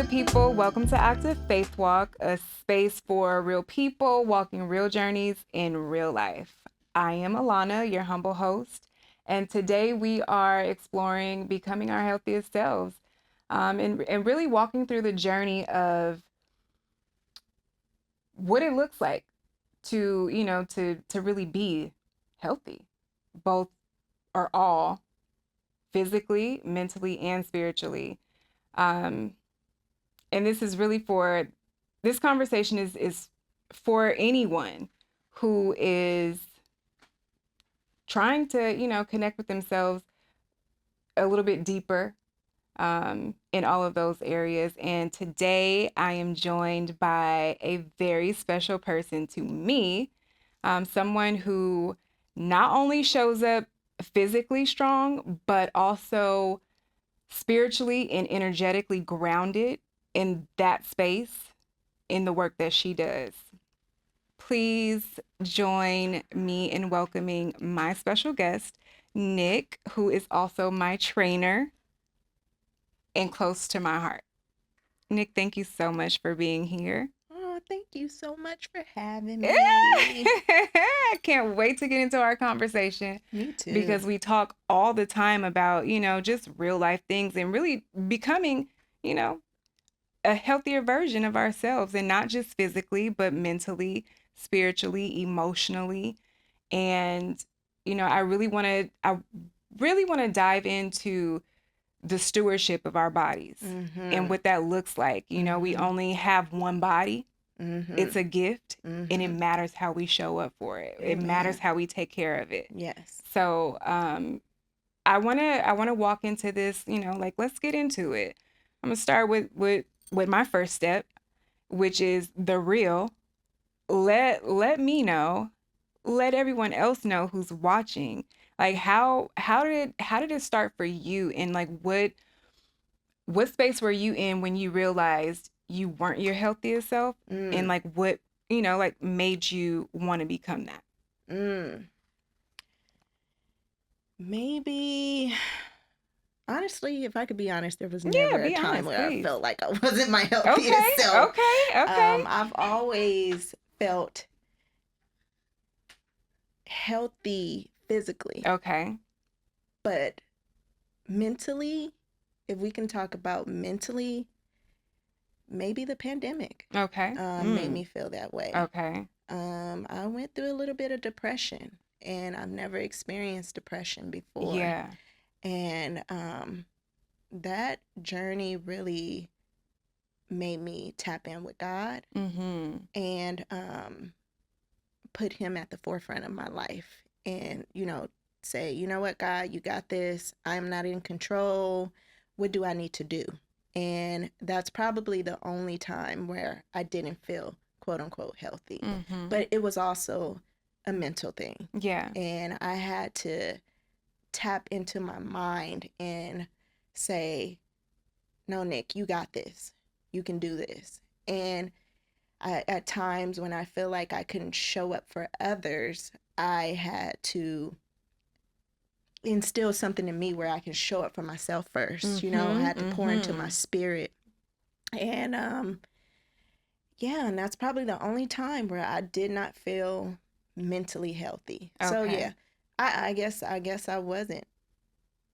good people? Welcome to Active Faith Walk, a space for real people walking real journeys in real life. I am Alana, your humble host, and today we are exploring becoming our healthiest selves, and really walking through the journey of what it looks like to, to really be healthy, both or all, physically, mentally, and spiritually. Um, and this conversation is for anyone who is trying to, connect with themselves a little bit deeper in all of those areas. And today I am joined by a very special person to me, someone who not only shows up physically strong, but also spiritually and energetically grounded in that space in the work that she does. Please join me in welcoming my special guest, Nic, who is also my trainer and close to my heart. Nic, thank you so much for being here. Oh, thank you so much for having me. I can't wait to get into our conversation. Me too. Because we talk all the time about, just real life things and really becoming, a healthier version of ourselves, and not just physically, but mentally, spiritually, emotionally. And, I really want to dive into the stewardship of our bodies and what that looks like. We only have one body. It's a gift, and it matters how we show up for it. It matters how we take care of it. Yes. So, I wanna walk into this. Let's get into it. I'm gonna start with my first step, which is the real. Let me know. Let everyone else know who's watching. Like how did it start for you, and like what space were you in when you realized you weren't your healthiest self, and like what like made you want to become that? Maybe, honestly, if I could be honest, there was Yeah, never a be time honest, where I please. felt like I wasn't my healthiest Okay, self. okay. I've always felt healthy physically, Okay. but mentally, if we can talk about mentally, maybe the pandemic Okay. made me feel that way. Okay. I went through a little bit of depression, and I've never experienced depression before. Yeah. And that journey really made me tap in with God and put Him at the forefront of my life. And, say, you know what, God, you got this. I'm not in control. What do I need to do? And that's probably the only time where I didn't feel quote unquote healthy. But it was also a mental thing. Yeah. And I had to tap into my mind and say, no, Nic, you got this. You can do this. And at times when I feel like I couldn't show up for others, I had to instill something in me where I can show up for myself first. I had to pour into my spirit. And yeah, and that's probably the only time where I did not feel mentally healthy. Okay. So yeah, I guess I wasn't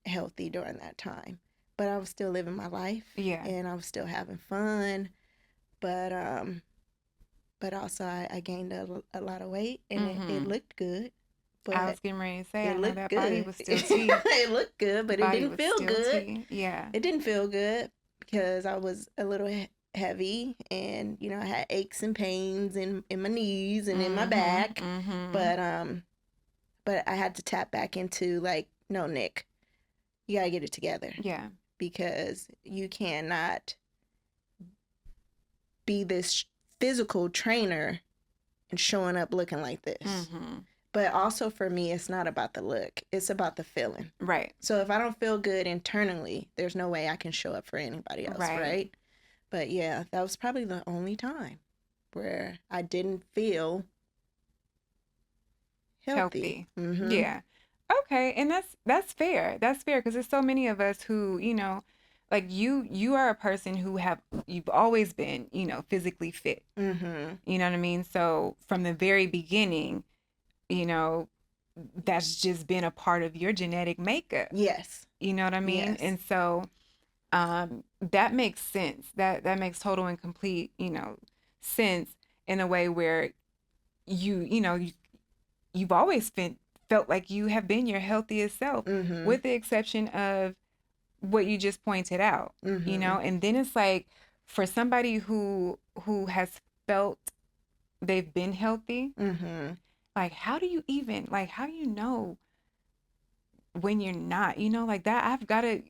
healthy during that time, but I was still living my life. Yeah. And I was still having fun. But also I gained a lot of weight, and it looked good. But I was getting ready to say, I it know looked that good. body was still tea. It looked good, but it Body didn't was feel still good. tea. Yeah. It didn't feel good because I was a little heavy, and I had aches and pains in my knees and in my back. But I had to tap back into, like, no, Nic, you gotta get it together. Yeah. Because you cannot be this physical trainer and showing up looking like this. But also for me, it's not about the look. It's about the feeling. Right. So if I don't feel good internally, there's no way I can show up for anybody else, right? But yeah, that was probably the only time where I didn't feel healthy. Yeah. Okay, and that's fair. That's fair, because there's so many of us who, like you are a person who you've always been, physically fit. Mm-hmm. You know what I mean? So from the very beginning, you know, that's just been a part of your genetic makeup. Yes. You know what I mean? Yes. And so that makes sense. That makes total and complete, sense in a way where you've always felt like you have been your healthiest self, Mm-hmm. with the exception of what you just pointed out, Mm-hmm. and then it's like for somebody who has felt they've been healthy, Mm-hmm. like how do you know when you're not, like that. I've got to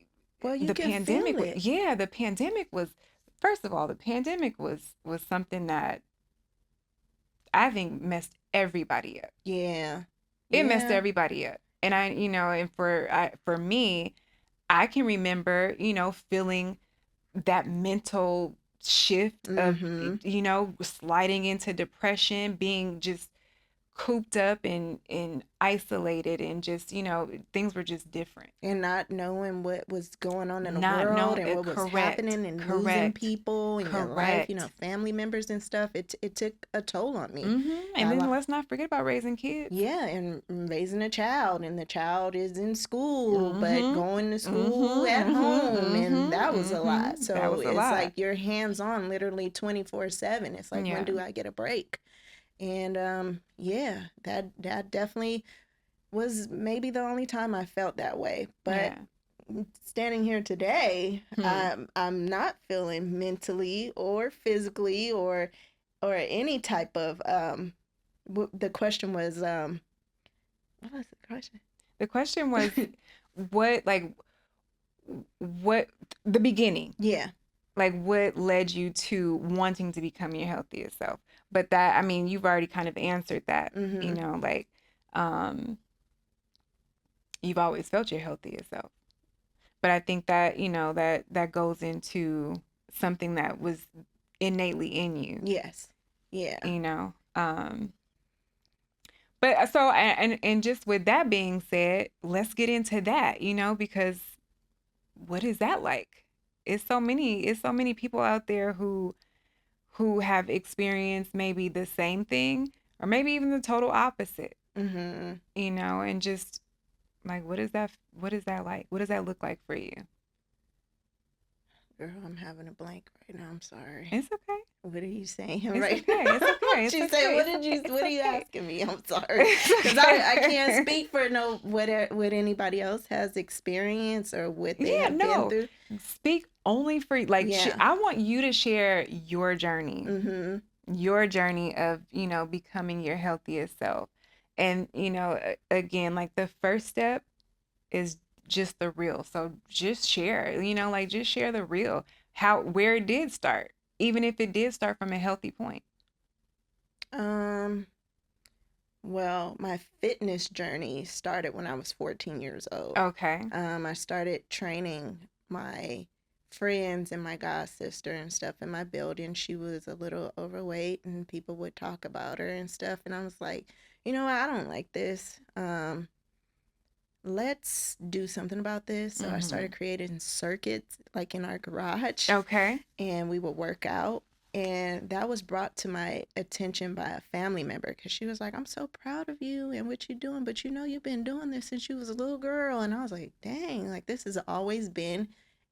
Well, you the can feel pandemic it. yeah, the pandemic was, first of all, the pandemic was something that I think messed everybody up. Yeah. It messed Yeah. everybody up. And and for me, I can remember, feeling that mental shift of, Mm-hmm. sliding into depression, being just cooped up and isolated, and just, things were just different. And not knowing what was going on in the Not world knowing and it. what was Correct. happening and losing Correct. people in your life, Correct. family members and stuff. It took a toll on me. And then let's not forget about raising kids. Yeah, and raising a child, and the child is in school, but Mm-hmm. going to school Mm-hmm. at home, and that was a lot. That So was a it's lot. like you're hands on literally 24/7. It's like, when Yeah. do I get a break? And yeah, that definitely was maybe the only time I felt that way. But Yeah. standing here today, Hmm. I'm not feeling mentally or physically or any type of the question was what was the question? The question was, what, like, what, the beginning, Yeah. like, what led you to wanting to become your healthiest self? But that, I mean, you've already kind of answered that, Mhm. like, um, you've always felt your healthiest self. But I think that, that goes into something that was innately in you, Yes. Yeah. you know. But so, and just with that being said, let's get into that, because what is that like? It's so many people out there who have experienced maybe the same thing, or maybe even the total opposite, Mhm. and just like, what is that like? What does that look like for you? Girl, I'm having a blank right now. I'm sorry. It's okay. What are you saying It's right okay. It's now? okay. It's She said, okay. "What It's did okay. you? It's What are you okay. asking me?" I'm sorry, It's because I can't okay. speak for no what anybody else has experienced or what they Yeah, have been no. through. Speak only for, like, Yeah. I want you to share your journey. Mhm. Your journey of, becoming your healthiest self. And, again, like, the first step is just the real. So just share, like, just share the real, where it did start, even if it did start from a healthy point. Um. Well, my fitness journey started when I was 14 years old. Okay. I started training my friends and my god sister and stuff in my building. She was a little overweight, and people would talk about her and stuff. And I was like, you know what? I don't like this. Let's do something about this. So I Mm-hmm. started creating circuits like in our garage, Okay. and we would work out. And that was brought to my attention by a family member, because she was like, I'm so proud of you and what you're doing, but you've been doing this since you was a little girl. And I was like, dang, like this has always been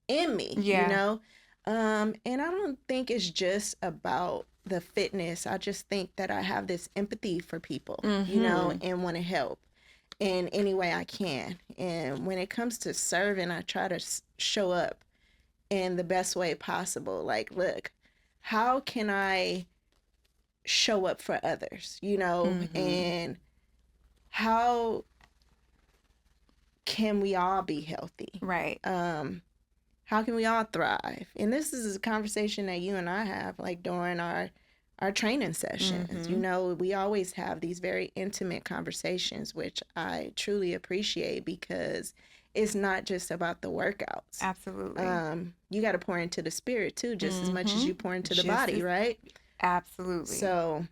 in me. Yeah. And I don't think it's just about the fitness. I just think that I have this empathy for people, Mm-hmm. and want to help in any way I can. And when it comes to serving, I try to show up in the best way possible. Like, look, how can I show up for others, Mm-hmm. and how can we all be healthy? Right. How can we all thrive? And this is a conversation that you and I have like during our training sessions. Mm-hmm. We always have these very intimate conversations, which I truly appreciate, because it's not just about the workouts. Absolutely. You got to pour into the spirit too, just as much as Mm-hmm. you pour into the Just body, as right? Absolutely. So,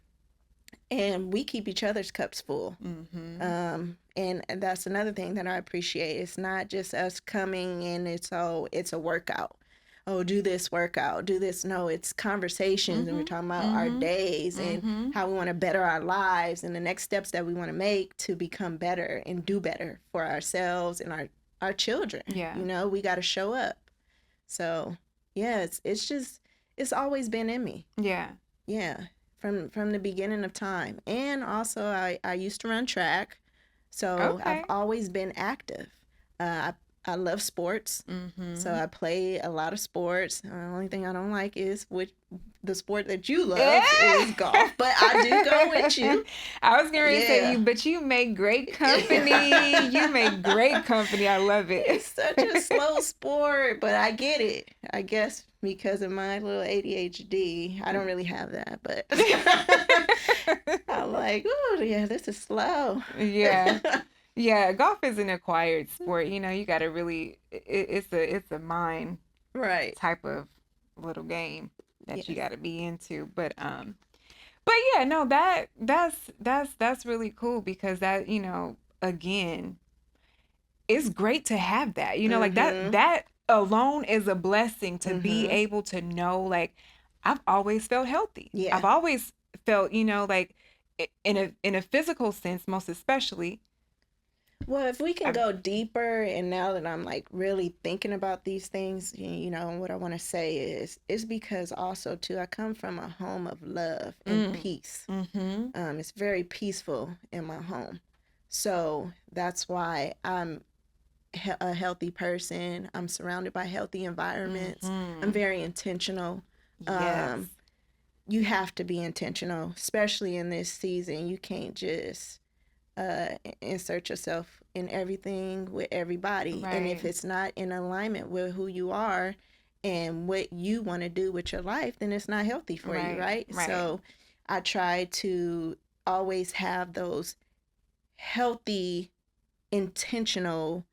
and we keep each other's cups full. Mm-hmm. And that's another thing that I appreciate. It's not just us coming and it's a workout. oh, do this workout, do this. No, it's conversations, and we're Mhm. talking about our Mhm. days and Mhm. how we want to better our lives and the next steps that we want to make to become better and do better for ourselves and our children. Yeah. You know, we got to show up. So yeah, it's just it's always been in me. Yeah. Yeah, from the beginning of time. And also I used to run track, so I've Okay. always been active. I love sports, so Mhm. I play a lot of sports. The only thing I don't like is which the sport that you Yeah. love is golf, but I do go with you. I was getting ready to say Yeah. you, but you make great company. You make great company. I love it. It's such a slow sport, but I get it. I guess because of my little ADHD, I don't really have that, but I'm like, oh yeah, this is slow. Yeah. Yeah, golf is an acquired sport. You know, you got to really it's a mind Right. type of little game that you Yes. got to be into. But yeah, no, that's really cool because that, again, it's great to have that. You know, like Mhm. that alone is a blessing to be Mhm. able to know like I've always felt healthy. I've Yeah. always felt, like in a physical sense most especially. Well, if we can I've go deeper, and now that I'm like really thinking about these things, you know, what I want to say is because also too, I come from a home of love and mm, peace. mhm. It's very peaceful in my home, so that's why I'm a healthy person. I'm surrounded by healthy environments. I'm Mhm. very intentional. Yes. Um, you have to be intentional, especially in this season. You can't just insert yourself in everything with everybody. And if Right. it's not in alignment with who you are and what you want to do with your life, then it's not healthy for you, Right. right? Right. So I try to always have those healthy, intentional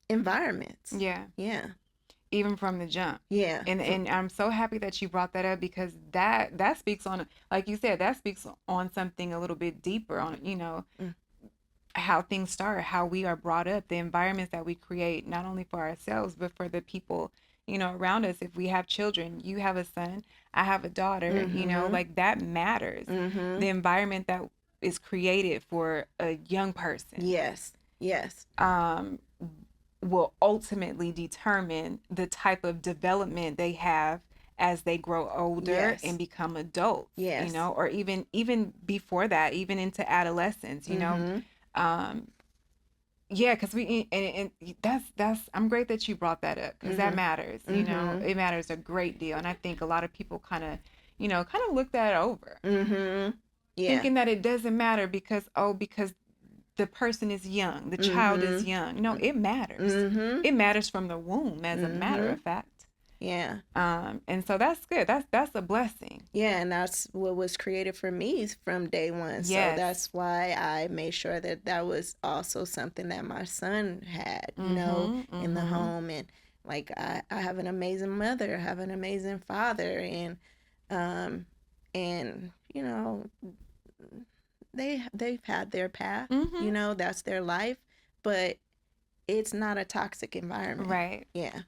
environments. Yeah. Yeah. Even from the jump. Yeah. And I'm so happy that you brought that up because that speaks on, like you said, that speaks on something a little bit deeper on, Mm, how things start, how we are brought up, the environments that we create, not only for ourselves, but for the people, around us. If we have children, you have a son, I have a daughter, mm-hmm. like that matters. Mm-hmm. The environment that is created for a young person Yes. Yes. um, will ultimately determine the type of development they have as they grow older and Yes. become adults, Yes. or even before that, even into adolescence. Mm-hmm. um yeah, because and that's I'm great that you brought that up because that Mm-hmm. matters. Mm-hmm. It matters a great deal, and I think a lot of people kind of look that over, Mm-hmm. Yeah. thinking that it doesn't matter because the person is young, the child is Mm-hmm. young. No, it matters. Mm-hmm. It matters from the womb, as a matter Mm-hmm. of fact. Yeah. And so that's good. That's a blessing. Yeah, and that's what was created for me from day one. So Yes. that's why I made sure that that was also something that my son had, you know, Mm-hmm. in the Mm-hmm. home. And like I have an amazing mother, I have an amazing father, um, and you know, they've had their path, Mm-hmm. you know, that's their life, but it's not a toxic environment. Right. Yeah.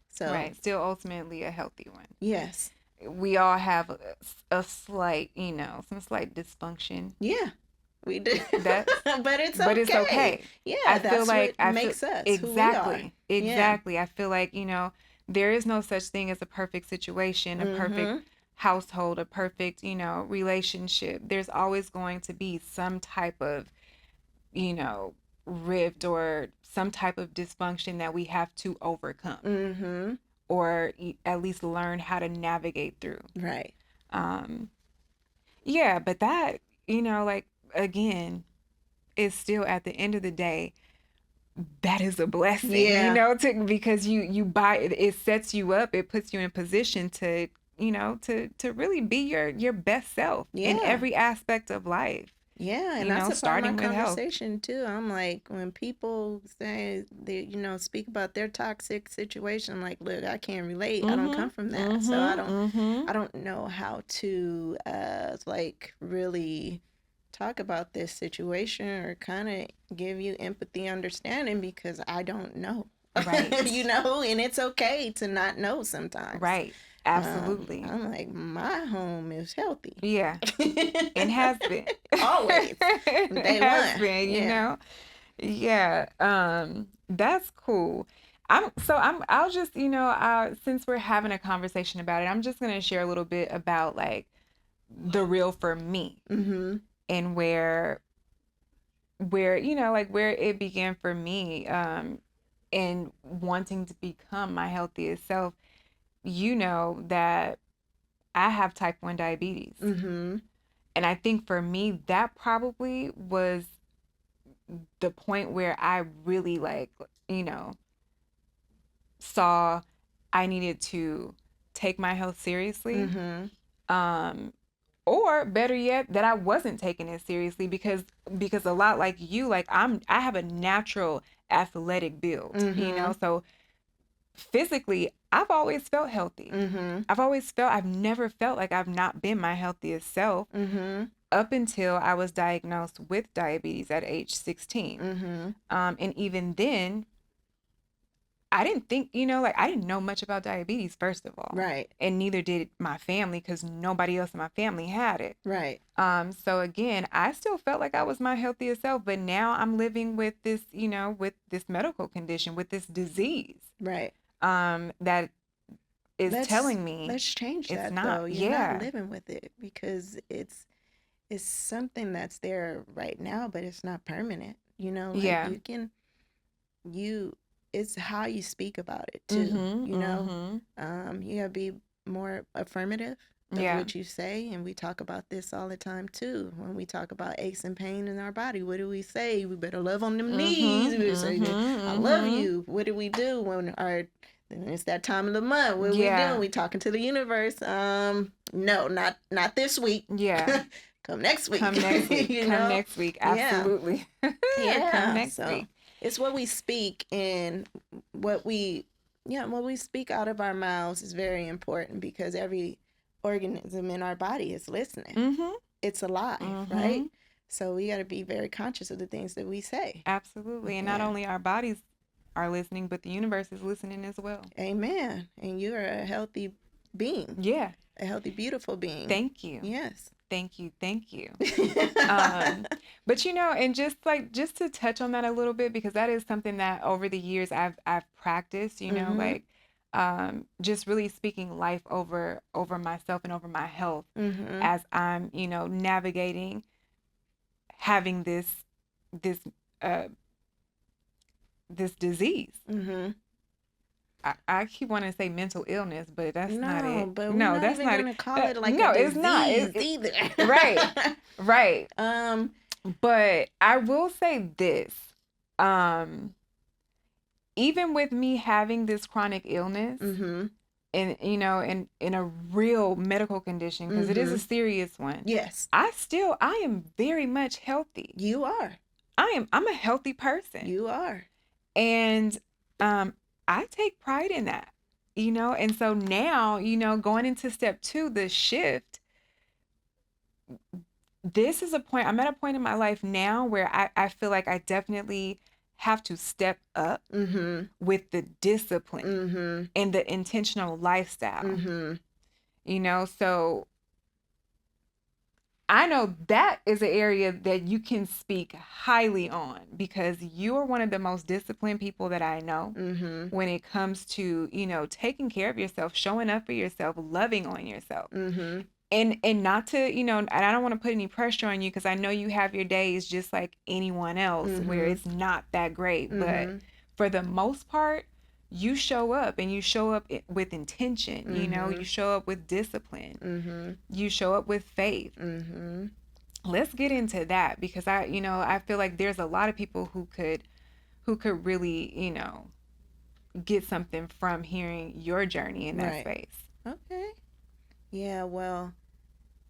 So Right. Still ultimately a healthy one. yes. We all have a slight, some slight dysfunction. Yeah. We do. That's But it's but it's okay. okay. Yeah, I feel that's like what makes us who we are. exactly, Yeah. exactly. I feel like, there is no such thing as a perfect situation, a perfect Mhm. household, a perfect, relationship. There's always going to be some type of, you know, rift or some type of dysfunction that we have to overcome Mhm. or at least learn how to navigate through. Right. Um, yeah, but that, like again, is still at the end of the day that is a blessing, Yeah. because you buy it, it sets you up, it puts you in a position to, to really be your best self in Yeah. every aspect of life, Yeah, and that's a part of my starting with health. conversation too. I'm like, when people say they, you know, speak about their toxic situation, I'm like, look, I can't relate. I don't come Mhm. from that, so Mhm. Mhm. I don't know how to like really talk about this situation or kind of give you empathy, understanding because I don't know. Right. And it's okay to not know sometimes. Right. Absolutely. I'm like, my home is healthy. Yeah. It has been. Always. From It day has one. been, Yeah. Yeah. That's cool. I'll just, since we're having a conversation about it, I'm just gonna share a little bit about like the real for me Mm-hmm. and where, like where it began for me, and wanting to become my healthiest self. That I have type 1 diabetes. Mm-hmm. And I think for me, that probably was the point where I really like, you know, saw I needed to take my health seriously. Mm-hmm. Um, or better yet, that I wasn't taking it seriously because a lot like you, like I have a natural athletic build, Mm-hmm. so physically I've always felt healthy. Mm-hmm. I've never felt like I've not been my healthiest self Mm-hmm. up until I was diagnosed with diabetes at age 16. Mm-hmm. And even then, I didn't think, like I didn't know much about diabetes, first of all. Right. And neither did my family because nobody else in my family had it. Right. So again, I still felt like I was my healthiest self, but now I'm living with this, with this medical condition, with this disease, Right. that is Let's telling me let's change it's that not. though. You're not Yeah. living with it because it's something that's there right now, but it's not permanent. Like Yeah. you it's how you speak about it too. Mm-hmm. Mm-hmm. You gotta be more affirmative of Yeah. what you say, and we talk about this all the time too. When we talk about aches and pain in our body, what do we say? We better love on them knees. Mm-hmm. We say, I love Mm-hmm. you. What do we do when it's that time of the month? What are we doing? Yeah. We talking to the universe. No, not this week. Yeah. Come next week. Come next week. you Come know? next week. Yeah. Absolutely. Come Yeah. next So week. it's what we speak, and what we what we speak out of our mouths is very important because every organism in our body is listening. Mm-hmm. It's alive, Mm-hmm. right? So we got to be very conscious of the things that we say. Absolutely. And not Yeah. only our bodies are listening, but the universe is listening as well. Amen. And you are a healthy being, Yeah. a healthy, beautiful being. Thank you. Yes. Thank you. Thank you. But and just to touch on that a little bit, because that is something that over the years I've practiced, Mm-hmm. like just really speaking life over myself and over my health Mm-hmm. as I'm, navigating having this uh this disease. Mm-hmm. I keep wanting to say mental illness, but that's not No, it. but we're No, not that's even not it. gonna call it like a No, it's not. disease either. Right, right. um. But I will say this. Um, Even with me having this chronic illness Mm-hmm. and in a real medical condition, because it is Mm-hmm. a serious one, Yes, I am very much healthy. you are. I'm a healthy person. You are. And I take pride in that. And so now, going into step 2, the shift, this is a point, I'm at a point in my life now where I feel like I definitely have to step up Mm-hmm. with the discipline Mm-hmm. and the intentional lifestyle. Mm-hmm. So I know that is an area that you can speak highly on because you are one of the most disciplined people that I know Mm-hmm. when it comes to, taking care of yourself, showing up for yourself, loving on yourself. Mm-hmm. And not to, and I don't want to put any pressure on you because I know you have your days just like anyone else where Mm-hmm. it's not that great. But Mm-hmm. for the most part, you show up and you show up with intention, Mm-hmm. you show up with discipline, Mm-hmm. you show up with faith. Mm-hmm. Let's get into that because I feel like there's a lot of people who could really, get something from hearing your journey in that Right. space. Okay. Yeah, well,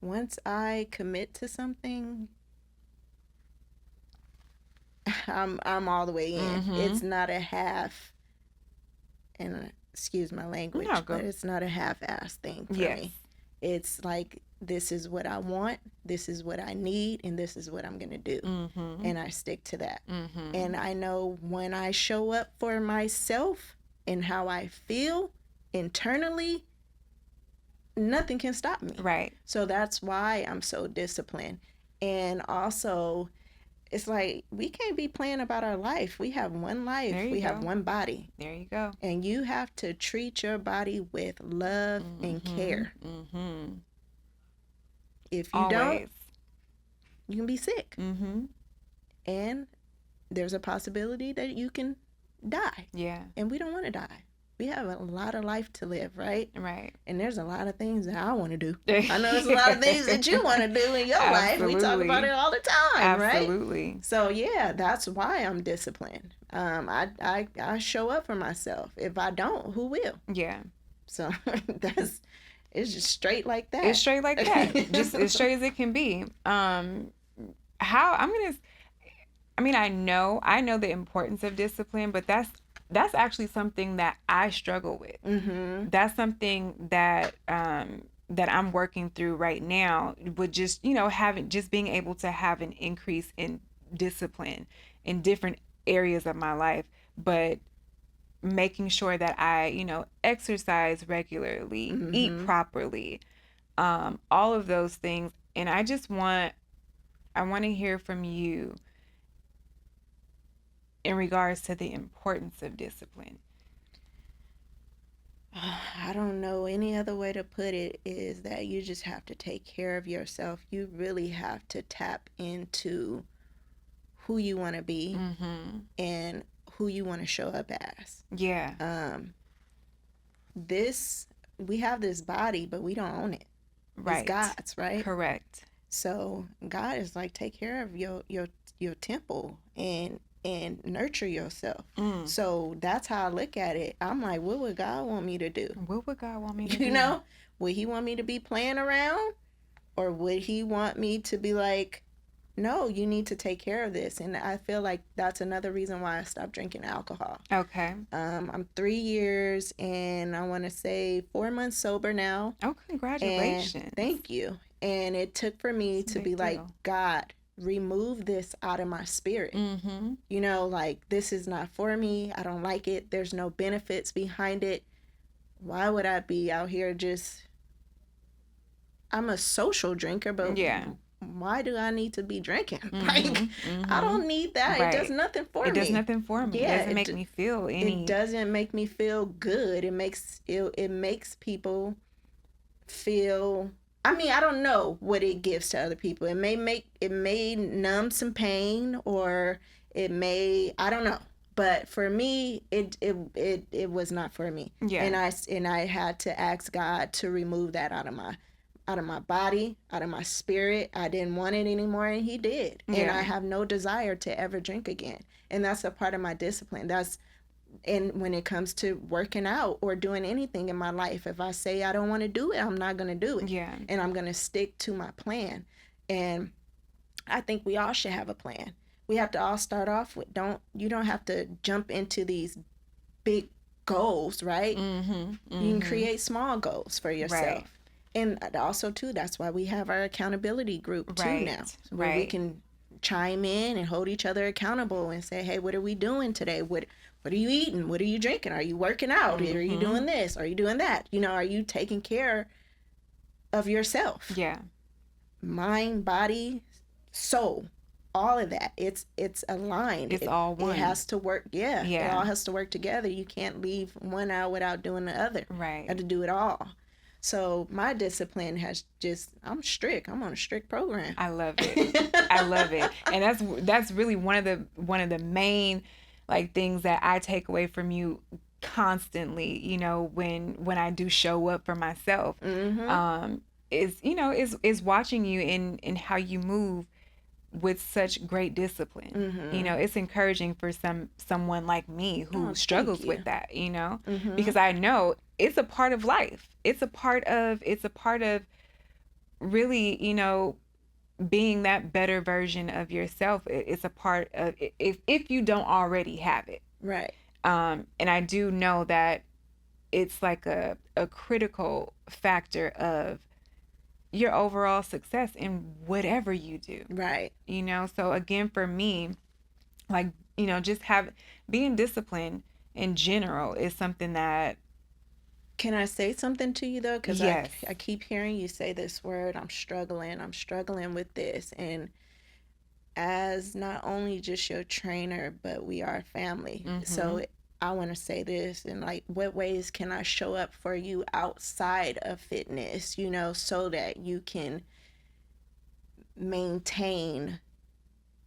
once I commit to something, I'm all the way in. Mm-hmm. It's not a half, and excuse my language, No, but go. it's not a half-ass thing for Yes. me. It's like this is what I want, this is what I need, and this is what I'm going to do. Mm-hmm. And I stick to that. Mm-hmm. And I know when I show up for myself and how I feel internally, nothing can stop me. Right. So that's why I'm so disciplined. And also, it's like we can't be playing about our life. We have one life, we have one body. There you go. And you have to treat your body with love and care. Mm-hmm. If you Always. don't, you can be sick. Mm-hmm. And there's a possibility that you can die. Yeah. And we don't want to die. We have a lot of life to live, right? Right. And there's a lot of things that I want to do. I know there's a lot of things that you want to do in your life. We talk about it all the time, right? Absolutely. So yeah, that's why I'm disciplined. I show up for myself. If I don't, who will? Yeah. So it's just straight like that. It's straight like that. Just as straight as it can be. I know the importance of discipline, but that's actually something that I struggle with. Mm-hmm. That's something that that I'm working through right now, with just, being able to have an increase in discipline in different areas of my life, but making sure that I, exercise regularly, Mm-hmm. eat properly, all of those things. And I want to hear from you in regards to the importance of discipline. I don't know any other way to put it, is that you just have to take care of yourself. You really have to tap into who you want to be and who you want to show up as. Yeah. We have this body, but we don't own it. Right. It's God's, right? Correct. So God is like, take care of your temple and nurture yourself. So that's how I look at it. I'm like, what would God want me to do? What would God want me to do? You know, would he want me to be playing around, or would he want me to be like, no, you need to take care of this? And I feel like that's another reason why I stopped drinking alcohol. Okay. I'm 3 years and I want to say 4 months sober now. Oh, congratulations. And thank you. And it took for me to be like, God, remove this out of my spirit. Mm-hmm. You know, like, this is not for me. I don't like it. There's no benefits behind it. Why would I be out here I'm a social drinker, but yeah, why do I need to be drinking? Like, I don't need that. Right. It does nothing for me. It does nothing for me. Yeah, it doesn't make me feel any. It doesn't make me feel good. It makes people feel. I mean, I don't know what it gives to other people. It may numb some pain, or it may, I don't know. But for me, it was not for me. Yeah. And I had to ask God to remove that out of my body, out of my spirit. I didn't want it anymore, and he did. Yeah. And I have no desire to ever drink again. And that's a part of my discipline. And when it comes to working out or doing anything in my life, if I say I don't want to do it, I'm not going to do it. Yeah. And I'm going to stick to my plan. And I think we all should have a plan. We have to all start off with, you don't have to jump into these big goals, right? You can create small goals for yourself. Right. And also too, that's why we have our accountability group too now, where we can chime in and hold each other accountable and say, hey, what are we doing today? What are you eating? What are you drinking? Are you working out? Are you doing this? Are you doing that? You know, are you taking care of yourself? Yeah. Mind, body, soul, all of that. It's aligned. It's all one. It has to work. Yeah. It all has to work together. You can't leave one out without doing the other. Right. You have to do it all. So my discipline has I'm strict. I'm on a strict program. I love it. I love it. And that's really one of the main like things that I take away from you constantly, you know, when I do show up for myself. Is watching you in how you move with such great discipline. You know, it's encouraging for someone like me who struggles with that, you know, because I know it's a part of life. It's a part of really, you know, being that better version of yourself. It's a part of, if you don't already have it. Right. And I do know that it's like a critical factor of your overall success in whatever you do. Right. So again, for me, like, just being disciplined in general is something that, Can I say something to you though? Because yes. I keep hearing you say this word, I'm struggling with this. And as not only just your trainer, but we are family. Mm-hmm. So I want to say this, and like, what ways can I show up for you outside of fitness, so that you can maintain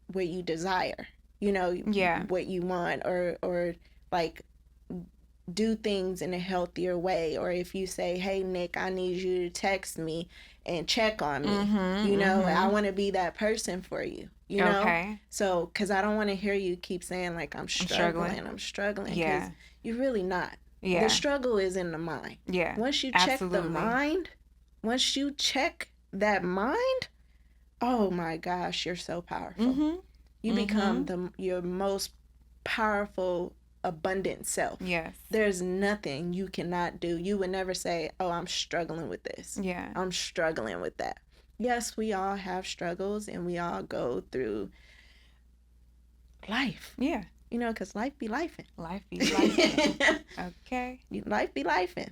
what you desire, Yeah. what you want, or like do things in a healthier way. Or if you say, hey Nick, I need you to text me and check on me, I want to be that person for you, Okay. so because I don't want to hear you keep saying like I'm struggling because Yeah. you're really not. Yeah. The struggle is in the mind. Yeah. Once you Absolutely. check the mind, once you check that mind, oh my gosh, you're so powerful. You become your most powerful, abundant self. Yes. There's nothing you cannot do. You would never say, oh, I'm struggling with this. Yeah. I'm struggling with that. Yes, we all have struggles and we all go through life. Yeah. Because life be lifing. Life be lifing. Okay. Life be lifing.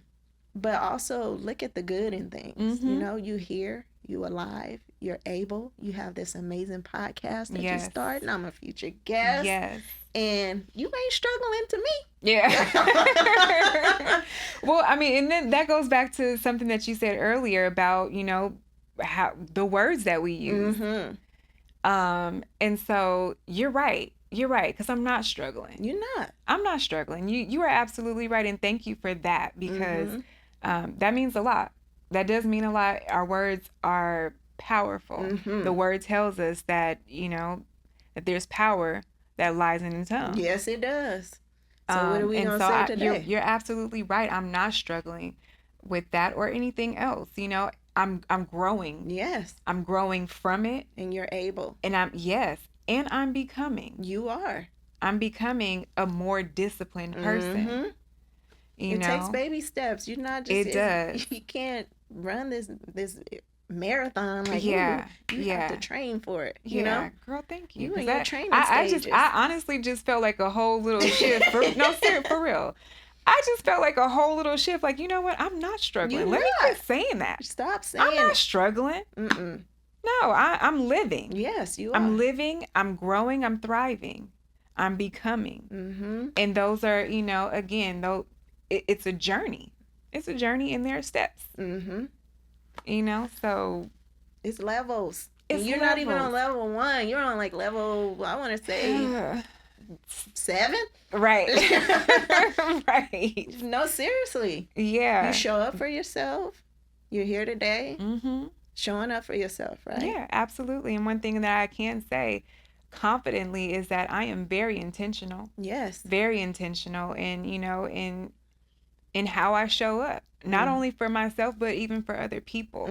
But also look at the good in things. You here, you alive, you're able, you have this amazing podcast that you're starting. I'm a future guest. Yes. And you ain't struggling to me. Yeah. Well, I mean, and then that goes back to something that you said earlier about, how the words that we use. And so you're right. You're right, because I'm not struggling. You're not. I'm not struggling. You are absolutely right, and thank you for that, because that means a lot. That does mean a lot. Our words are powerful. The word tells us that, that there's power that lies in the tongue. Yes, it does. So what are we going to say today? You're absolutely right. I'm not struggling with that or anything else. I'm growing. Yes. I'm growing from it. And you're able. And I'm becoming. You are. I'm becoming a more disciplined person. It takes baby steps. You're not just. It does. You can't run this marathon like you have to train for it. Girl, thank you. You in your training stages. I honestly just felt like a whole little shift. For real. I just felt like a whole little shift. Like, you know what? I'm not struggling. Let me quit saying that. Stop saying I'm not struggling. No, I'm living. Yes, you are. I'm living. I'm growing. I'm thriving. I'm becoming. And those are, again, though, it's a journey. It's a journey, and there are steps. So it's levels. You're not even on level 1. You're on like level, I want to say 7. Right. Right. No, seriously. Yeah. You show up for yourself. You're here today. Showing up for yourself, right? Yeah, absolutely. And one thing that I can say confidently is that I am very intentional. Yes. Very intentional in how I show up. Not only for myself, but even for other people,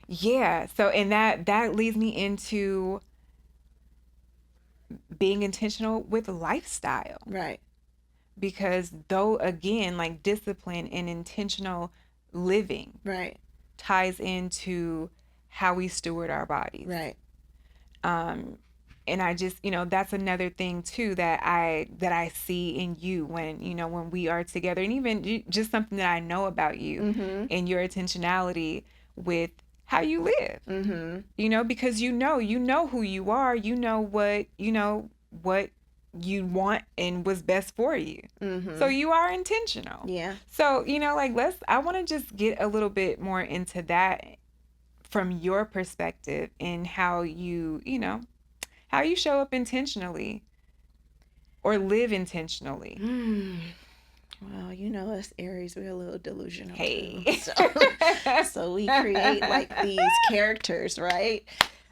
Yeah. So, and that leads me into being intentional with lifestyle. Right. Because though, again, like discipline and intentional living ties into how we steward our bodies. Right. And I just, that's another thing too that I see in you when, when we are together, and even just something that I know about you and your intentionality with how you live, because you know who you are, what you want and what's best for you. So you are intentional. Yeah. So, I want to just get a little bit more into that from your perspective and how you show up intentionally or live intentionally. Well, us Aries, we're a little delusional. Hey. Too. So we create like these characters, right?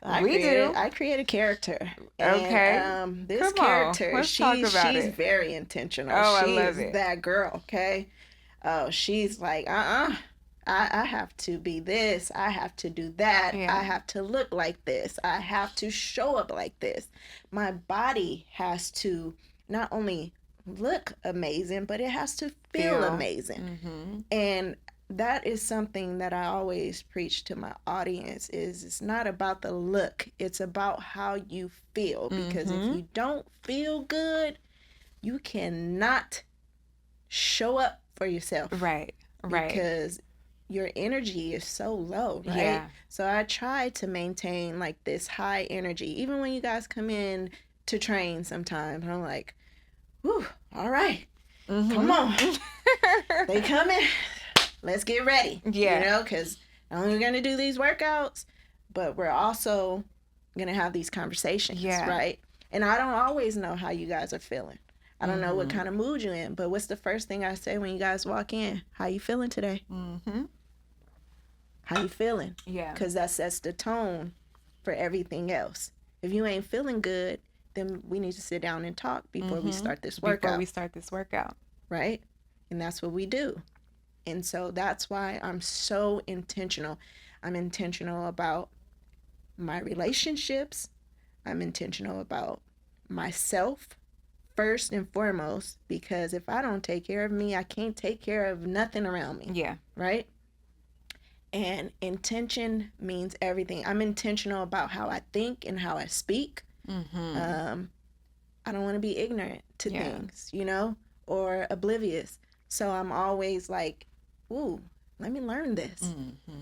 I create a character. And this Come character, on. she's it. very intentional. Oh, she's I love it. That girl, okay? Oh, she's like, I have to be this. I have to do that. Yeah. I have to look like this. I have to show up like this. My body has to not only look amazing, but it has to feel amazing. And that is something that I always preach to my audience is it's not about the look, it's about how you feel, because if you don't feel good, you cannot show up for yourself. Right. Because your energy is so low, right? Yeah. So I try to maintain like this high energy. Even when you guys come in to train sometimes, I'm like, whew, all right, come on. They coming. Let's get ready. Yeah. You know, because not only we're going to do these workouts, but we're also going to have these conversations, right? And I don't always know how you guys are feeling. I don't know what kind of mood you're in, but what's the first thing I say when you guys walk in? How you feeling today? How you feeling? Yeah. Because that sets the tone for everything else. If you ain't feeling good, then we need to sit down and talk before we start this workout. Right? And that's what we do. And so that's why I'm so intentional. I'm intentional about my relationships. I'm intentional about myself first and foremost, because if I don't take care of me, I can't take care of nothing around me. Yeah. Right? And intention means everything. I'm intentional about how I think and how I speak. I don't want to be ignorant to things, you know, or oblivious. So I'm always like, ooh, let me learn this.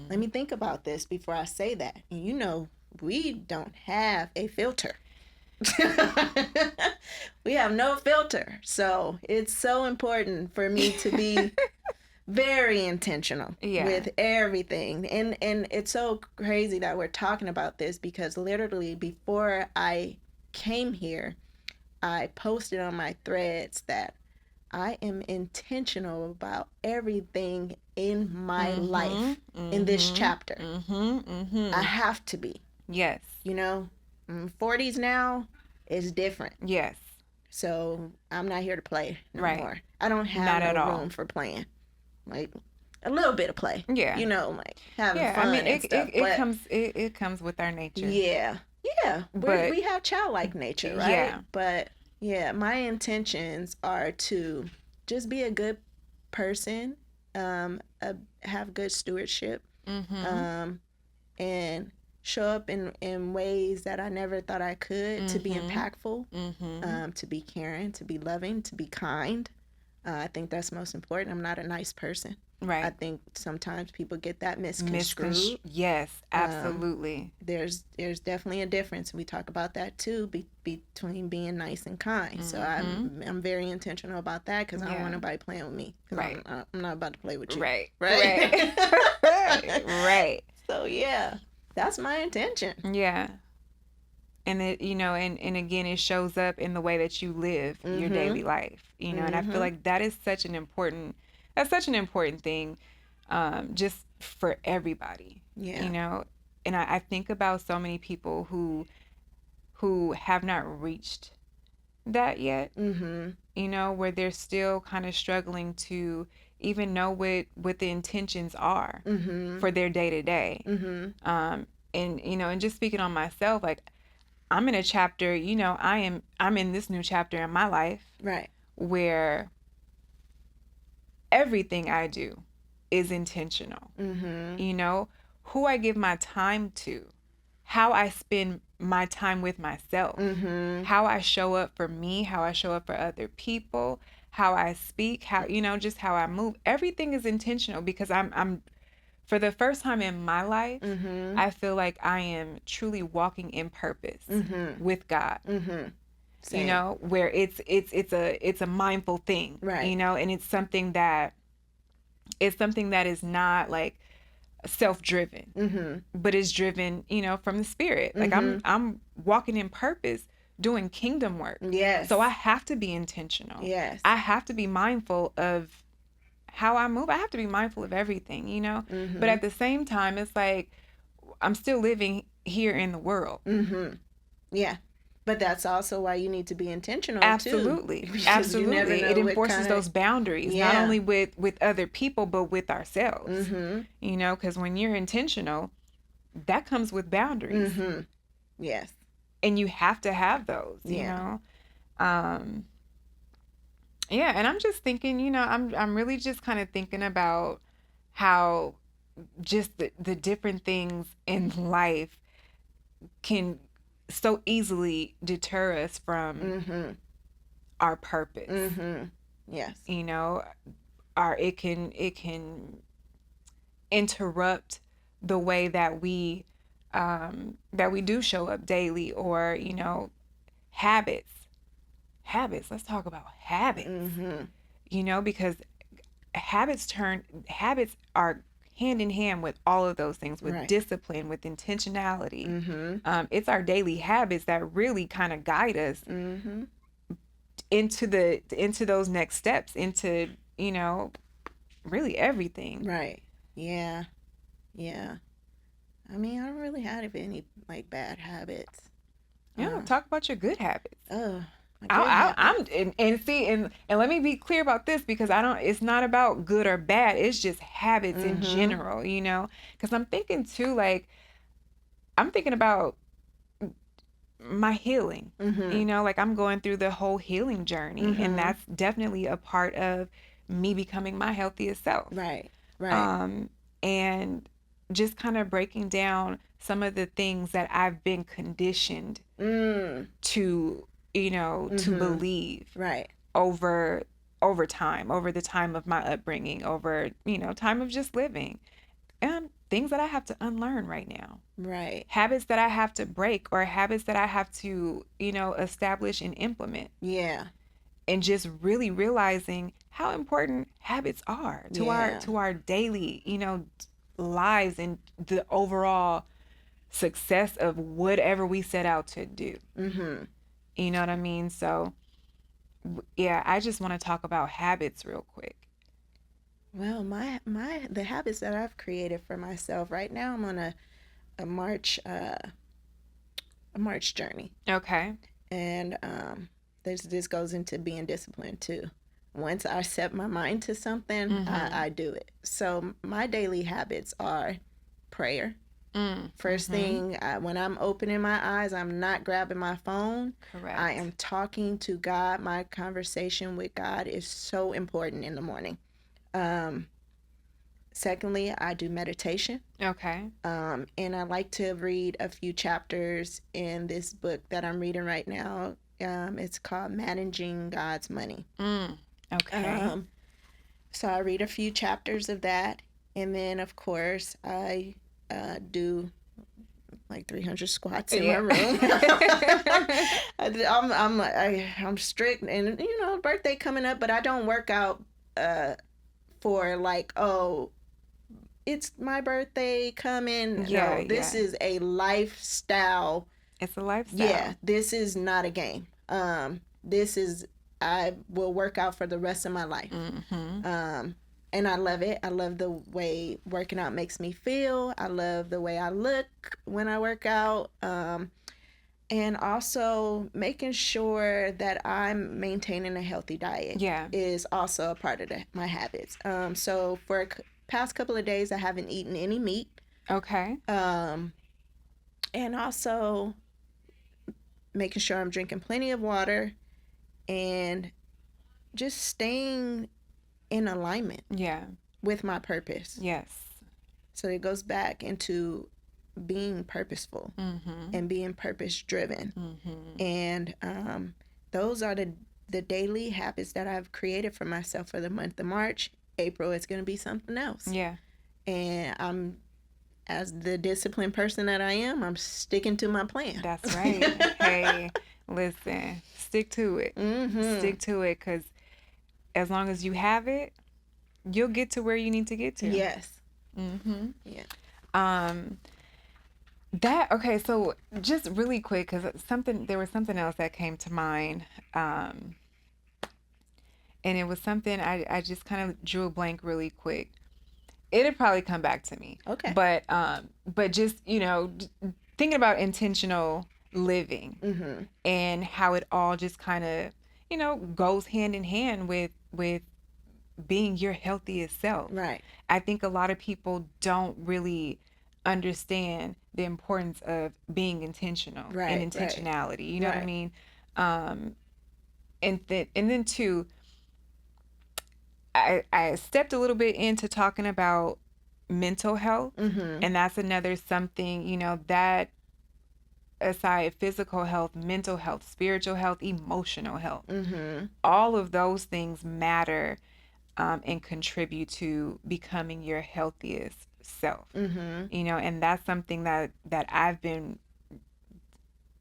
Let me think about this before I say that. And you know, we don't have a filter. We have no filter. So it's so important for me to be very intentional with everything. And it's so crazy that we're talking about this, because literally before I came here, I posted on my threads that I am intentional about everything in my life in this chapter. I have to be. Yes. You know, 40s now is different. Yes. So I'm not here to play no Right. more. I don't have Not at no all. room for playing. Like a little bit of play. Yeah. You know, like having Yeah. fun I mean, and stuff. it comes with our nature. Yeah. Yeah. But we have childlike nature, right? Yeah. But yeah, my intentions are to just be a good person, have good stewardship, and show up in ways that I never thought I could, to be impactful, to be caring, to be loving, to be kind. I think that's most important. I'm not a nice person. Right. I think sometimes people get that misconstrued. Yes, absolutely. There's definitely a difference. We talk about that too, between being nice and kind. So I'm very intentional about that, because I don't want nobody playing with me. Right. I'm not about to play with you. Right. Right. Right. So yeah, that's my intention. Yeah. And it, you know, and again, it shows up in the way that you live your daily life, you know, and I feel like that is such an important thing, just for everybody, you know, and I think about so many people who have not reached that yet, you know, where they're still kind of struggling to even know what the intentions are for their day to day. And, you know, and just speaking on myself, like, I'm in a chapter, you know, I'm in this new chapter in my life, right, where everything I do is intentional. You know, who I give my time to, how I spend my time with myself, how I show up for me, how I show up for other people, how I speak, how, you know, just how I move. Everything is intentional, because I'm for the first time in my life, I feel like I am truly walking in purpose with God. You know, where it's a mindful thing, right, you know, and it's something that is not like self-driven, but is driven, you know, from the Spirit. Like I'm walking in purpose, doing kingdom work. Yes. So I have to be intentional. Yes. I have to be mindful of how I move. I have to be mindful of everything, you know? But at the same time, it's like I'm still living here in the world. Yeah. But that's also why you need to be intentional Absolutely. too. Absolutely. It enforces those boundaries, not only with other people, but with ourselves. You know, because when you're intentional, that comes with boundaries. Yes. And you have to have those, you know? Yeah, and I'm just thinking, you know, I'm really just kind of thinking about how just the different things in life can so easily deter us from Mm-hmm. our purpose. Mm-hmm. Yes. You know, it can interrupt the way that we do show up daily, or habits. Habits. Let's talk about habits. Mm-hmm. Because habits are hand in hand with all of those things, with Right. discipline, with intentionality. Mm-hmm. It's our daily habits that really kind of guide us Mm-hmm. into those next steps, into really everything. Right. Yeah. Yeah. I mean, I don't really have any like bad habits. Uh, Talk about your good habits. oh, my good I'm habits. and see and let me be clear about this, because I don't. It's not about good or bad. It's just habits in Mm-hmm. general. Because I'm thinking too, like I'm thinking about my healing. Mm-hmm. Like I'm going through the whole healing journey, and Mm-hmm. that's definitely a part of me becoming my healthiest self. Right. Right. Um, and just kind of breaking down some of the things that I've been conditioned Mm. to, to Mm-hmm. believe Right. over time, over the time of my upbringing, over, time of just living, and things that I have to unlearn right now. Right. Habits that I have to break, or habits that I have to, establish and implement. Yeah. And just really realizing how important habits are to our Yeah. daily, lives, and the overall success of whatever we set out to do. Mm-hmm. You know what I mean? So, yeah, I just want to talk about habits real quick. Well, the habits that I've created for myself right now, I'm on a march a march journey, Okay. and this goes into being disciplined too. Once I set my mind to something, Mm-hmm. I do it. So my daily habits are prayer. First Mm-hmm. thing, when I'm opening my eyes, I'm not grabbing my phone. I Correct. am talking to God. My conversation with God is so important in the morning. Um, Secondly, I do meditation. Okay. And I like to read a few chapters in this book that I'm reading right now. It's called Managing God's Money. Okay. Um, so I read a few chapters of that. And then, of course, I do like 300 squats in my Yeah. room. I'm strict, and birthday coming up, but I don't work out uh, for like, oh, it's my birthday coming. Yeah, No, this yeah. is a lifestyle. It's a Yeah, lifestyle. this is not a game. This is I will work out for the rest of my life. Mm-hmm. Um, and I love it. I love the way working out makes me feel. I love the way I look when I work out. And also making sure that I'm maintaining a healthy diet Yeah. is also a part of my habits. So for past couple of days, I haven't eaten any meat. Okay. Um, and also making sure I'm drinking plenty of water and just staying in alignment Yeah. with my purpose. Yes. So it goes back into being purposeful Mm-hmm. and being purpose driven. Mm-hmm. And those are the daily habits that I've created for myself for the month of March. April, it's going to be something else. Yeah. And as the disciplined person that I am, I'm sticking to my plan. That's right. Hey, listen, stick to it. Mm-hmm. Stick to it, because as long as you have it, you'll get to where you need to get to. Yes. Mm-hmm. Yeah. Um, that okay. So just really quick, because there was something else that came to mind. Um, and it was something I just kind of drew a blank really quick. It'll probably come back to me. Okay. But just thinking about intentional living, Mm-hmm. and how it all just kind of goes hand in hand with being your healthiest self. Right. I think a lot of people don't really understand the importance of being intentional and Right. Right. intentionality. You know what I Right. mean? Um, and then too, I stepped a little bit into talking about mental health. Mm-hmm. And that's another something, that aside physical health, mental health, spiritual health, emotional health, Mm-hmm. all of those things matter, and contribute to becoming your healthiest self. Mm-hmm. And that's something that I've been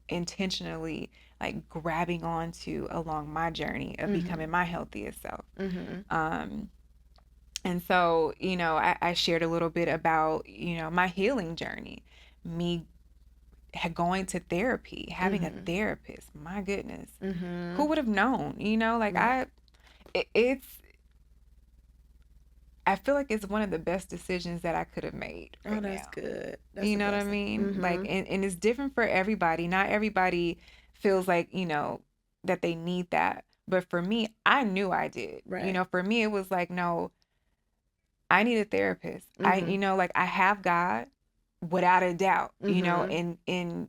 intentionally like grabbing onto along my journey of Mm-hmm. becoming my healthiest self. Mm-hmm. Um, and so, I shared a little bit about, my healing journey, me going to therapy, having a Mm-hmm. therapist. My goodness, Mm-hmm. who would have known? Like Right. it's. I feel like it's one of the best decisions that I could have made Oh, right that's now. good. That's You a know what I blessing. mean? Like, Mm-hmm. and it's different for everybody. Not everybody feels like, that they need that. But for me, I knew I did. Right. For me, it was like, no, I need a therapist. Mm-hmm. Like I have God without a doubt, Mm-hmm. and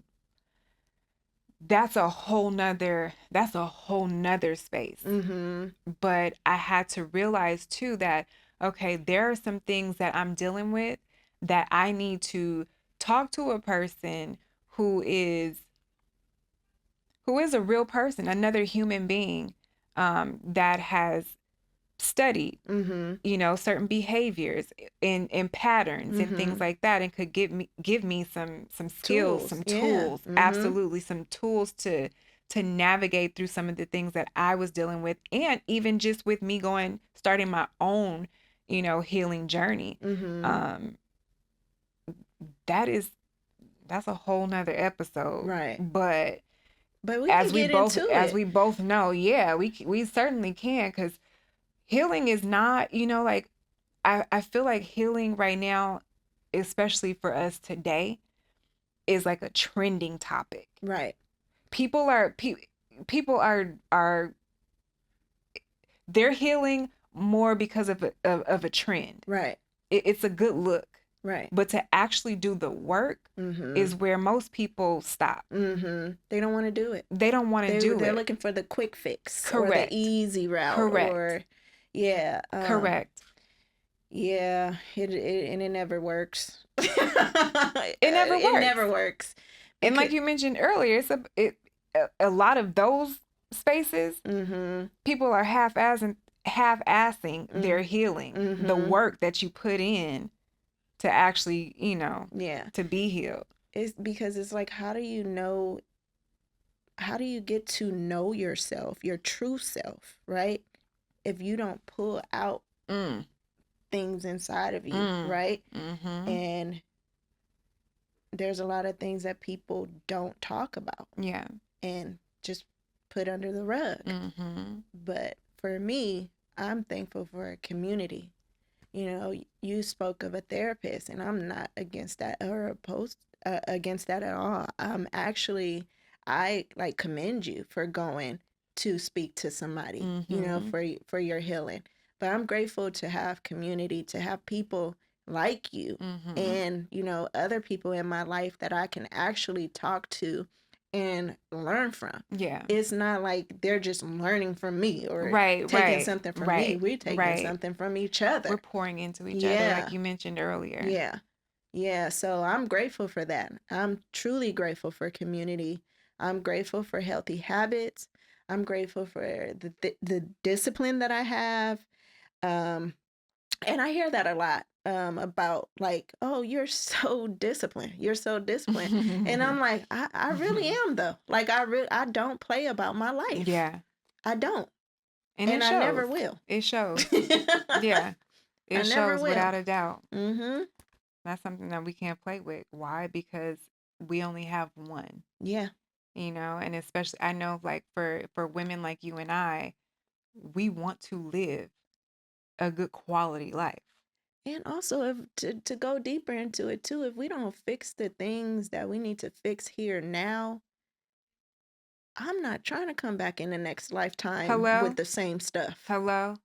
that's a whole nother space. Mm-hmm. But I had to realize too that, okay, there are some things that I'm dealing with that I need to talk to a person who is a real person, another human being, that has studied, Mm-hmm. certain behaviors and patterns and Mm-hmm. things like that, and could give me some skills, Tools. some Yeah. tools, Mm-hmm. absolutely some tools to navigate through some of the things that I was dealing with, and even just with me starting my own, healing journey. Mm-hmm. Um, that is that's a whole nother episode, Right. but But we can as we get both into as it. we both know, yeah, we certainly can, because healing is not, like I feel like healing right now, especially for us today, is like a trending topic. Right. People are they're healing more because of a trend. Right. It's a good look, Right. but to actually do the work Mm-hmm. is where most people stop. Mm-hmm. They don't want to do it. They don't want to do They're it. looking for the quick fix or the Correct. easy route Correct. or yeah. Correct. Yeah, and it never works. It never It works. never works And because like you mentioned earlier, a lot of those spaces, mm-hmm. people are half-assing their healing, the Mm-hmm. work that you put in to actually, Yeah. to be healed. It's because it's like how do you get to know yourself, your true self, right? If you don't pull out Mm, things inside of you, mm, right? mm-hmm. And there's a lot of things that people don't talk about Yeah. and just put under the rug. Mm-hmm. But for me, I'm thankful for a community. You know, you spoke of a therapist, and I'm not against that or opposed against that at all. I like commend you for going to speak to somebody, you know, Mm-hmm. for your healing. But I'm grateful to have community, to have people like you Mm-hmm. and, you know, other people in my life that I can actually talk to and learn from. Yeah. It's not like they're just learning from me or Right, taking right, something from me. right, We're taking right. something from each We're other. pouring into each other, like Yeah. you mentioned earlier. Yeah. Yeah. So I'm grateful for that. I'm truly grateful for community. I'm grateful for healthy habits. I'm grateful for the discipline that I have. Um, and I hear that a lot about like, oh, you're so disciplined. You're so disciplined. And I'm like, I really am though. Like I don't play about my life. Yeah. I don't. And it And I shows. never will. It shows. Yeah. I It never shows will. without a doubt. Mm-hmm. That's something that we can't play with. Why? Because we only have one, Yeah. and especially I know like for women like you and I, we want to live a good quality life. And also, if to go deeper into it too, if we don't fix the things that we need to fix here now, I'm not trying to come back in the next lifetime with Hello? the same stuff Hello?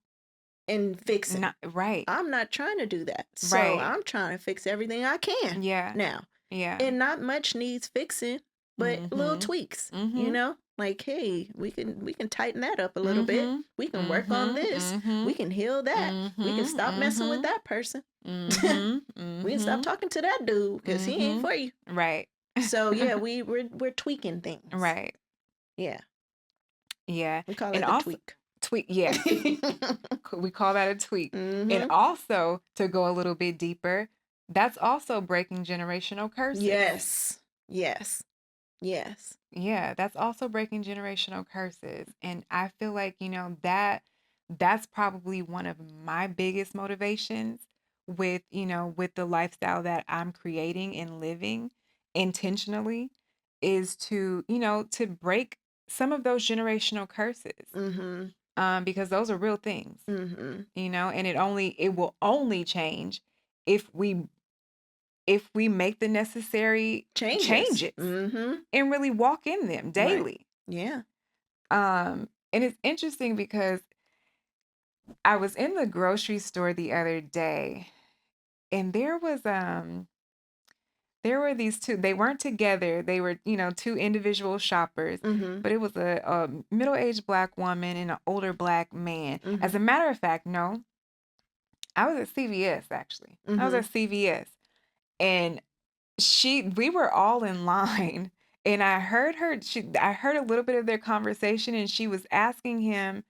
and fixing. Not right. I'm not trying to do that. So Right. I'm trying to fix everything I can Yeah. now. Yeah. And not much needs fixing, but little Mhm. tweaks, you Mhm. know? Like, hey, we can tighten that up a little bit. Mm-hmm. We can work on Mm-hmm. this. Mm-hmm. We can heal that. We can Mm-hmm. stop messing with Mm-hmm. that person. Mm-hmm. We can stop Mm-hmm. talking to that dude because he ain't Mm-hmm. for you. Right. So yeah, we're tweaking things. Right. Yeah, Yeah. we call And it the also tweak. tweak, yes. We call that a tweak. And Mm-hmm. also to go a little bit deeper, that's also breaking generational curses. Yes. Yes. Yes. Yeah, that's also breaking generational curses. And I feel like, that's probably one of my biggest motivations with the lifestyle that I'm creating and living intentionally is to break some of those generational curses. Mm-hmm. Because those are real things, Mm-hmm. and it will only change if we make the necessary Changes. changes Mm-hmm. and really walk in them Right. daily. Yeah. And it's interesting because I was in the grocery store the other day, and there were these two. They weren't together. They were, two individual shoppers, Mm-hmm. but it was a middle-aged black woman and an older black man. As Mm-hmm. a matter of fact, no, I was at CVS actually. I was Mm-hmm. at CVS, and we were all in line, and I heard a little bit of their conversation, and she was asking him,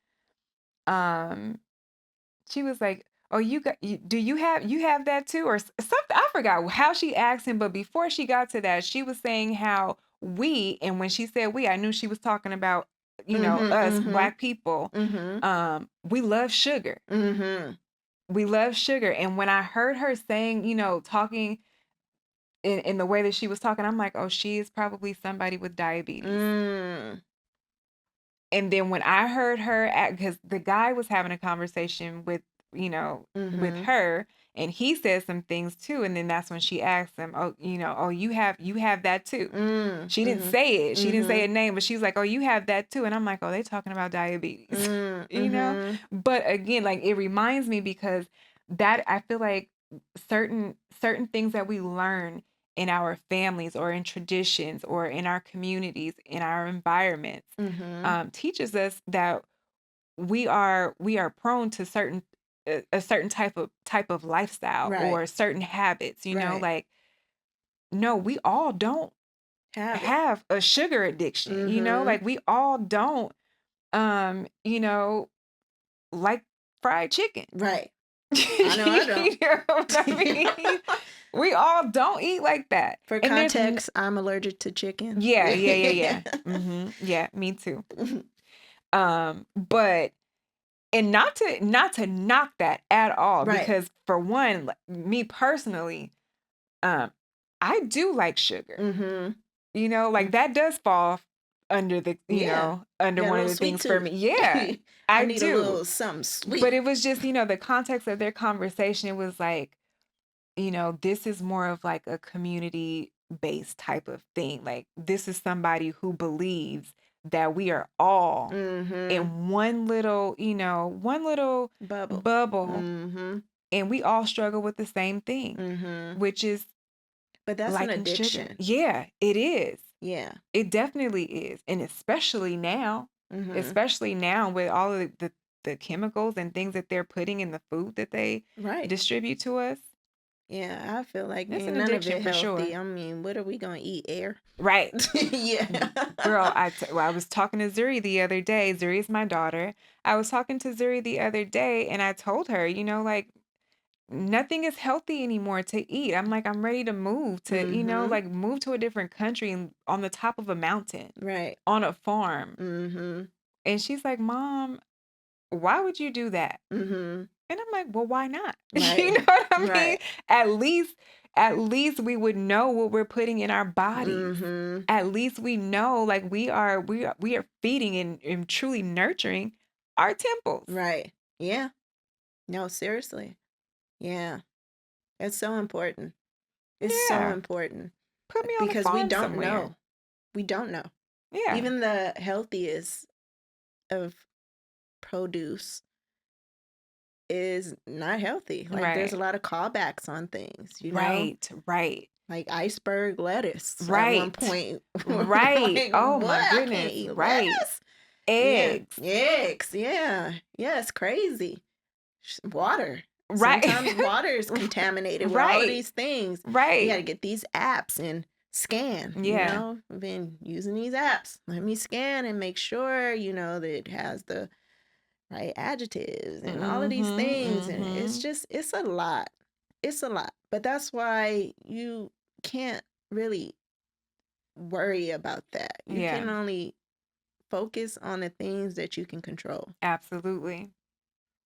um, she was like, "Oh, do you have that too?" Or something. I forgot how she asked him, but before she got to that, she was saying how and when she said we, I knew she was talking about, us Mm-hmm. black people. Mm-hmm. We love sugar. Mm-hmm. We love sugar. And when I heard her saying, talking in the way that she was talking, I'm like, oh, she is probably somebody with diabetes. Mm. And then when I heard her, because the guy was having a conversation with Mm-hmm. her, and he said some things too. And then that's when she asked him, oh, oh, you have that too. Mm. She didn't Mm-hmm. say it. She didn't say Mm-hmm. a name, but she's like, oh, you have that too. And I'm like, oh, they talking about diabetes, you know? Mm-hmm. But again, like it reminds me because that I feel like certain things that we learn in our families or in traditions or in our communities, in our environments, Mm-hmm. teaches us that we are prone to a certain type of lifestyle Right. or certain habits, Right. like no, we all don't Have it. have a sugar addiction, Mm-hmm. like we all don't um you know like fried chicken. Right. I know I don't. You know what I mean? We all don't eat like that. For And context, I'm allergic to chicken. yeah, yeah, yeah, yeah. Yeah, me too. But and not to knock that at all, Right. because for one, me personally, um, I do like sugar. Mm-hmm. Like that does fall under Yeah. under Got a one of little the sweet things for me. tooth. Yeah, I I need a do. little something But sweet. it was just, the context of their conversation. It was like, this is more of like a community based type of thing. Like this is somebody who believes that we are all Mm-hmm. in one little Bubble. bubble, Mm-hmm. and we all struggle with the same thing, Mm-hmm. which is But that's an liking sugar. addiction. Yeah, it is. Yeah. It definitely is. And Mm-hmm. especially now with all of the chemicals and things that they're putting in the food that they Right. distribute to us. Yeah, I feel like It's an ain't none of addiction it for healthy. sure. I mean, what are we gonna eat? Air? Right. Yeah. Girl, I was talking to Zuri the other day. Zuri is my daughter. I was talking to Zuri the other day, and I told her, like, nothing is healthy anymore to eat. I'm like, I'm ready to move to, Mm-hmm. like move to a different country and on the top of a mountain, Right. on a farm. Mm-hmm. And she's like, Mom, why would you do that? Mm-hmm. And I'm like, well, why not? You Right. know what I mean? Right. At least we would know what we're putting in our bodies. Mm-hmm. At least we know, like, we are feeding and truly nurturing our temples. Right. Yeah. No, seriously. Yeah. It's so important. It's so Yeah. important Put me on a because we farm don't somewhere. know. We don't know. Yeah. Even the healthiest of produce is not healthy. Like there's Right. a lot of callbacks on things, Right. Right. like iceberg lettuce at one Right. point. Right. Like, Oh what? my I can't goodness. eat Right. lettuce? Yeah. Eggs. Eggs. Yeah. Yeah, it's crazy. Water. Right. Sometimes water is contaminated with all of Right. these things. You got Right. to get these apps and scan, Yeah. I've been using these apps. Let me scan and make sure, that it has the right adjectives and all of these Mm-hmm. things. And Mm-hmm. it's a lot. It's a lot. But that's why you can't really worry about that. You Yeah. can only focus on the things that you can control. Absolutely.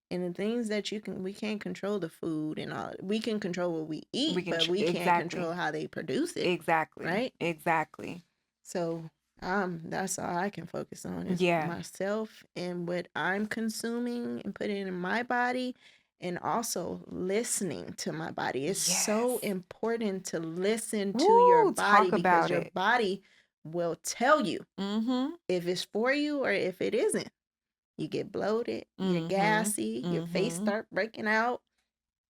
And the things that we can't control the food and all. We can control what we We eat, can but we can't exactly. control how they produce it, Exactly. right? Exactly. So, that's all I can focus on is Yeah. myself and what I'm consuming and putting in my body, and also listening to my body. It's so Yes. important to listen to your Woo, body talk because about your it. body will tell you Mm-hmm. if it's for you or if it isn't. You get bloated, you're Mm-hmm. gassy, your face Mm-hmm. start breaking out,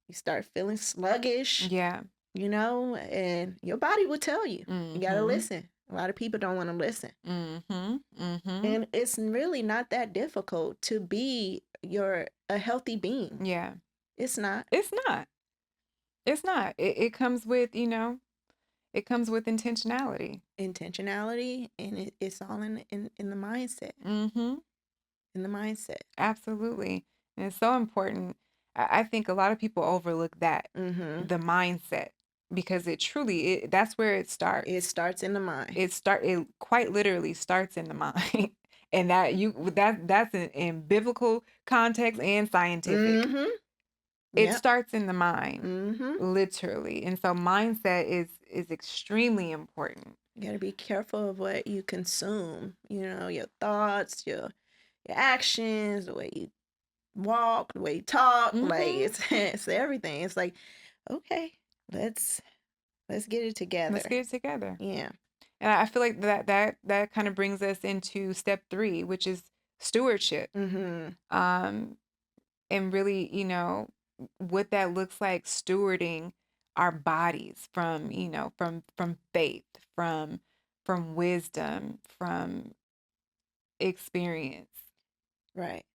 you start feeling sluggish, Yeah. and your body will tell you. You got to Mm-hmm. listen. A lot of people don't want to listen. Mm-hmm. Mm-hmm. And it's really not that difficult to be a healthy being. Yeah. It's not. It's not. It's not. It comes with, it comes with intentionality. Intentionality, and it's all in the mindset. Mm-hmm. In the mindset. Absolutely. And it's so important. I think a lot of people overlook that, Mm-hmm. the mindset, because that's where it It starts. starts in the mind. It quite literally starts in the mind. And that's in biblical context and scientific. Mm-hmm. It Yep. starts in the mind, Mm-hmm. literally. And so mindset is extremely important. You got to be careful of what you consume. Your thoughts, your actions, the way you walk, the way you talk. Like Mm-hmm. it's everything. It's like, okay, let's get it Let's together. get it together. Yeah. And I feel like that kind of brings us into step 3, which is stewardship. Mm-hmm. Um, and really, what that looks like, stewarding our bodies from, from faith, from wisdom, from experience. Right.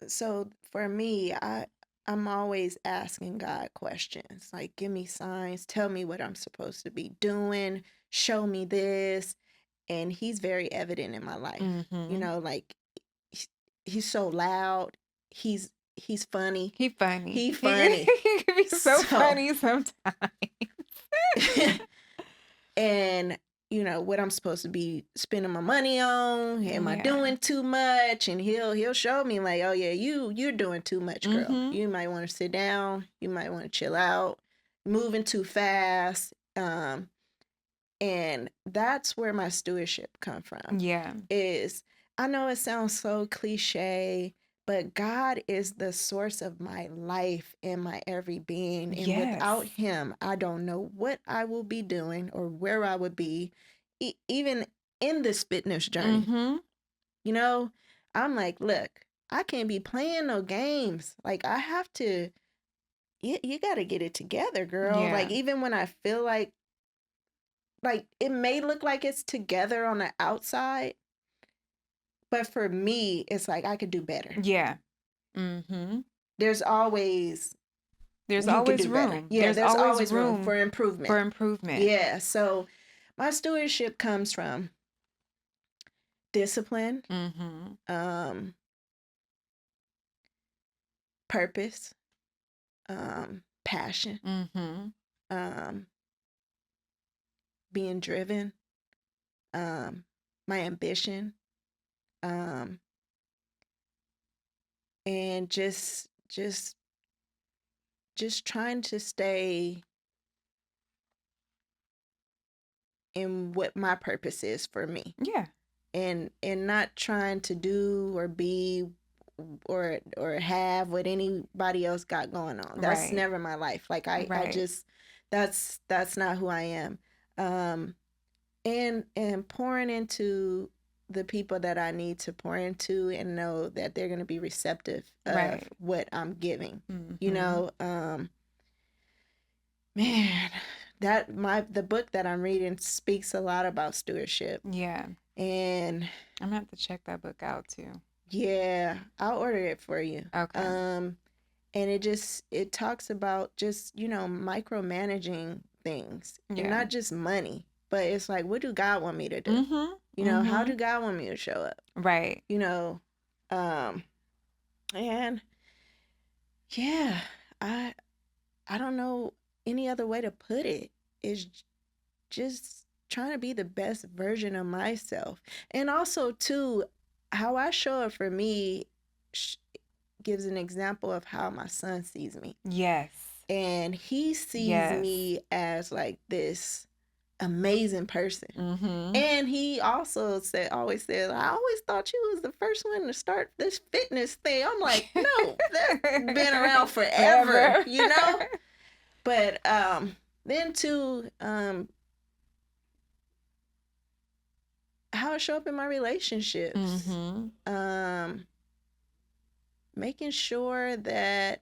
So for me, I'm always asking God questions. Like, give me signs, tell me what I'm supposed to be doing, show me this. And he's very evident in my life. Mm-hmm. Like he- he's so loud. He's funny. He funny. He He, funny. he can be so So funny sometimes. and what I'm supposed to be spending my money on. Am I Yeah. doing too much? And he'll show me like, oh yeah, you're doing too much, girl. Mm-hmm. You might want to sit down. You might want to chill out. Moving too fast. And that's where my stewardship come from. Yeah. Is I know it sounds so cliche, but God is the source of my life and my every being. And Yes. without him, I don't know what I will be doing or where I would be, even in this fitness journey. Mm-hmm. You know, I'm like, look, I can't be playing no games. Like, I have to, you got to get it together, girl. Yeah. Like, even when I feel like it may look like it's together on the outside, but for me, it's like I could do better. Yeah. Mm-hmm. There's always There's you could always do better. room. Yeah, There's there's always always room room for improvement. for improvement. Yeah, so my stewardship comes from discipline, Mm-hmm. um, purpose, passion, Mm-hmm. um, being driven, um, my ambition, um, and just trying to stay in what my purpose is for me. Yeah. And not trying to do or be or have what anybody else got going on. That's Right. never my life. Like I Right. just that's not who I am. Um and pouring into the people that I need to pour into and know that they're going to be receptive of Right. what I'm giving. You Mm-hmm. know, man, the book that I'm reading speaks a lot about stewardship. Yeah. And I'm gonna have to check that book out too. yeah, I'll order it for you. Okay. And it talks about just, micromanaging things, and Yeah. not just money, but it's like, what do God want me to do? Mm-hmm. How Mm-hmm. do God want me to show up? Right. You know, um, and yeah, I I don't know any other way to put it. Is just trying to be the best version of myself, and also too, how I show up for me gives an example of how my son sees me. Yes. And he sees Yes. me as like this amazing person. Mm-hmm. And he also always said, I always thought you was the first one to start this fitness thing. I'm like, no, that's been around forever, Forever. you know? But then too, how I show up in my relationships. Mm-hmm. Making sure that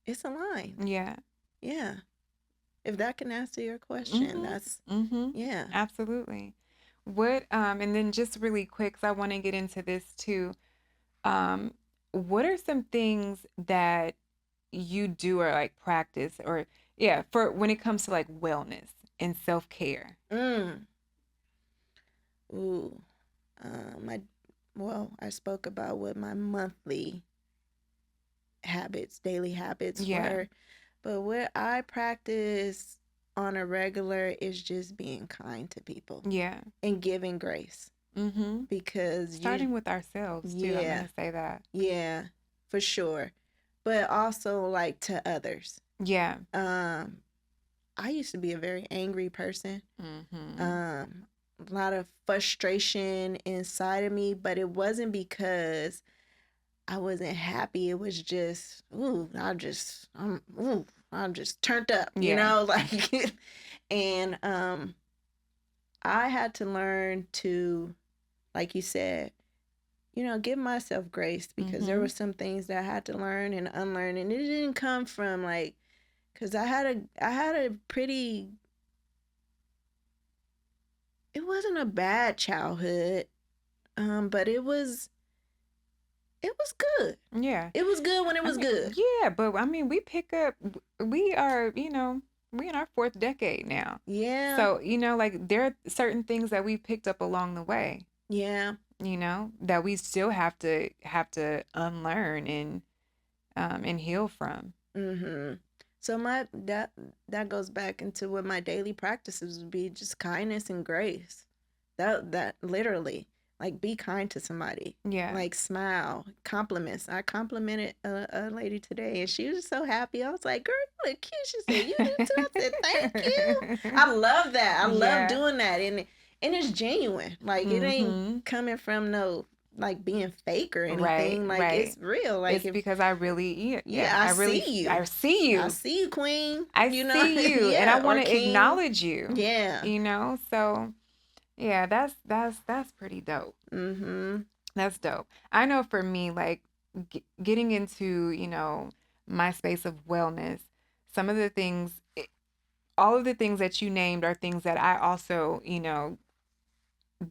it's aligned. Yeah. Yeah. If that can answer your question, Mm-hmm. that's Mm-hmm. yeah. Absolutely. What and then just really quick, 'cause I want to get into this too. Um, what are some things that you do or like practice or yeah, for when it comes to like wellness and self-care? Mm. Ooh. My I spoke about what my monthly habits, daily habits Yeah. were, but what I practice on a regular is just being kind to people Yeah. and giving grace, Mm-hmm. because Starting with ourselves too. I'm yeah, gonna say that. yeah, for sure, but also like to others. Yeah. Um, I used to be a very angry person. Mm-hmm. A lot of frustration inside of me, but it wasn't because I wasn't happy. It was just, I'm just turned up, Yeah. like, and I had to learn to, like you said, give myself grace, because there Mm-hmm. were some things that I had to learn and unlearn, and it didn't come from like, because I had a pretty, it wasn't a bad childhood, but it was good. Yeah. It was good when it I was mean, good. yeah, but I mean, we pick up, we are, we in our fourth decade now. Yeah, So, like there are certain things that we picked up along the way, yeah. that we still have to unlearn and heal from. Mm-hmm. So that goes back into what my daily practices would be: just kindness and grace. That literally, like, be kind to somebody, Yeah. like, smile, compliments. I complimented a lady today, and she was so happy. I was like, "Girl, you look cute." She said, "You do too." I said, "Thank you." I love that. I love Yeah. doing that, and it's genuine. Like, it ain't Mm-hmm. coming from no, like, being fake or Right, anything. Like, right. it's real. Like, It's if because I really, yeah, yeah, I I see really, I you. see I you. see you, queen. I see you, and I Yeah, want or to king. acknowledge you. Yeah. So yeah, that's pretty dope. Mm-hmm. That's dope. I know for me, like getting into my space of wellness, some of the things, all of the things that you named are things that I also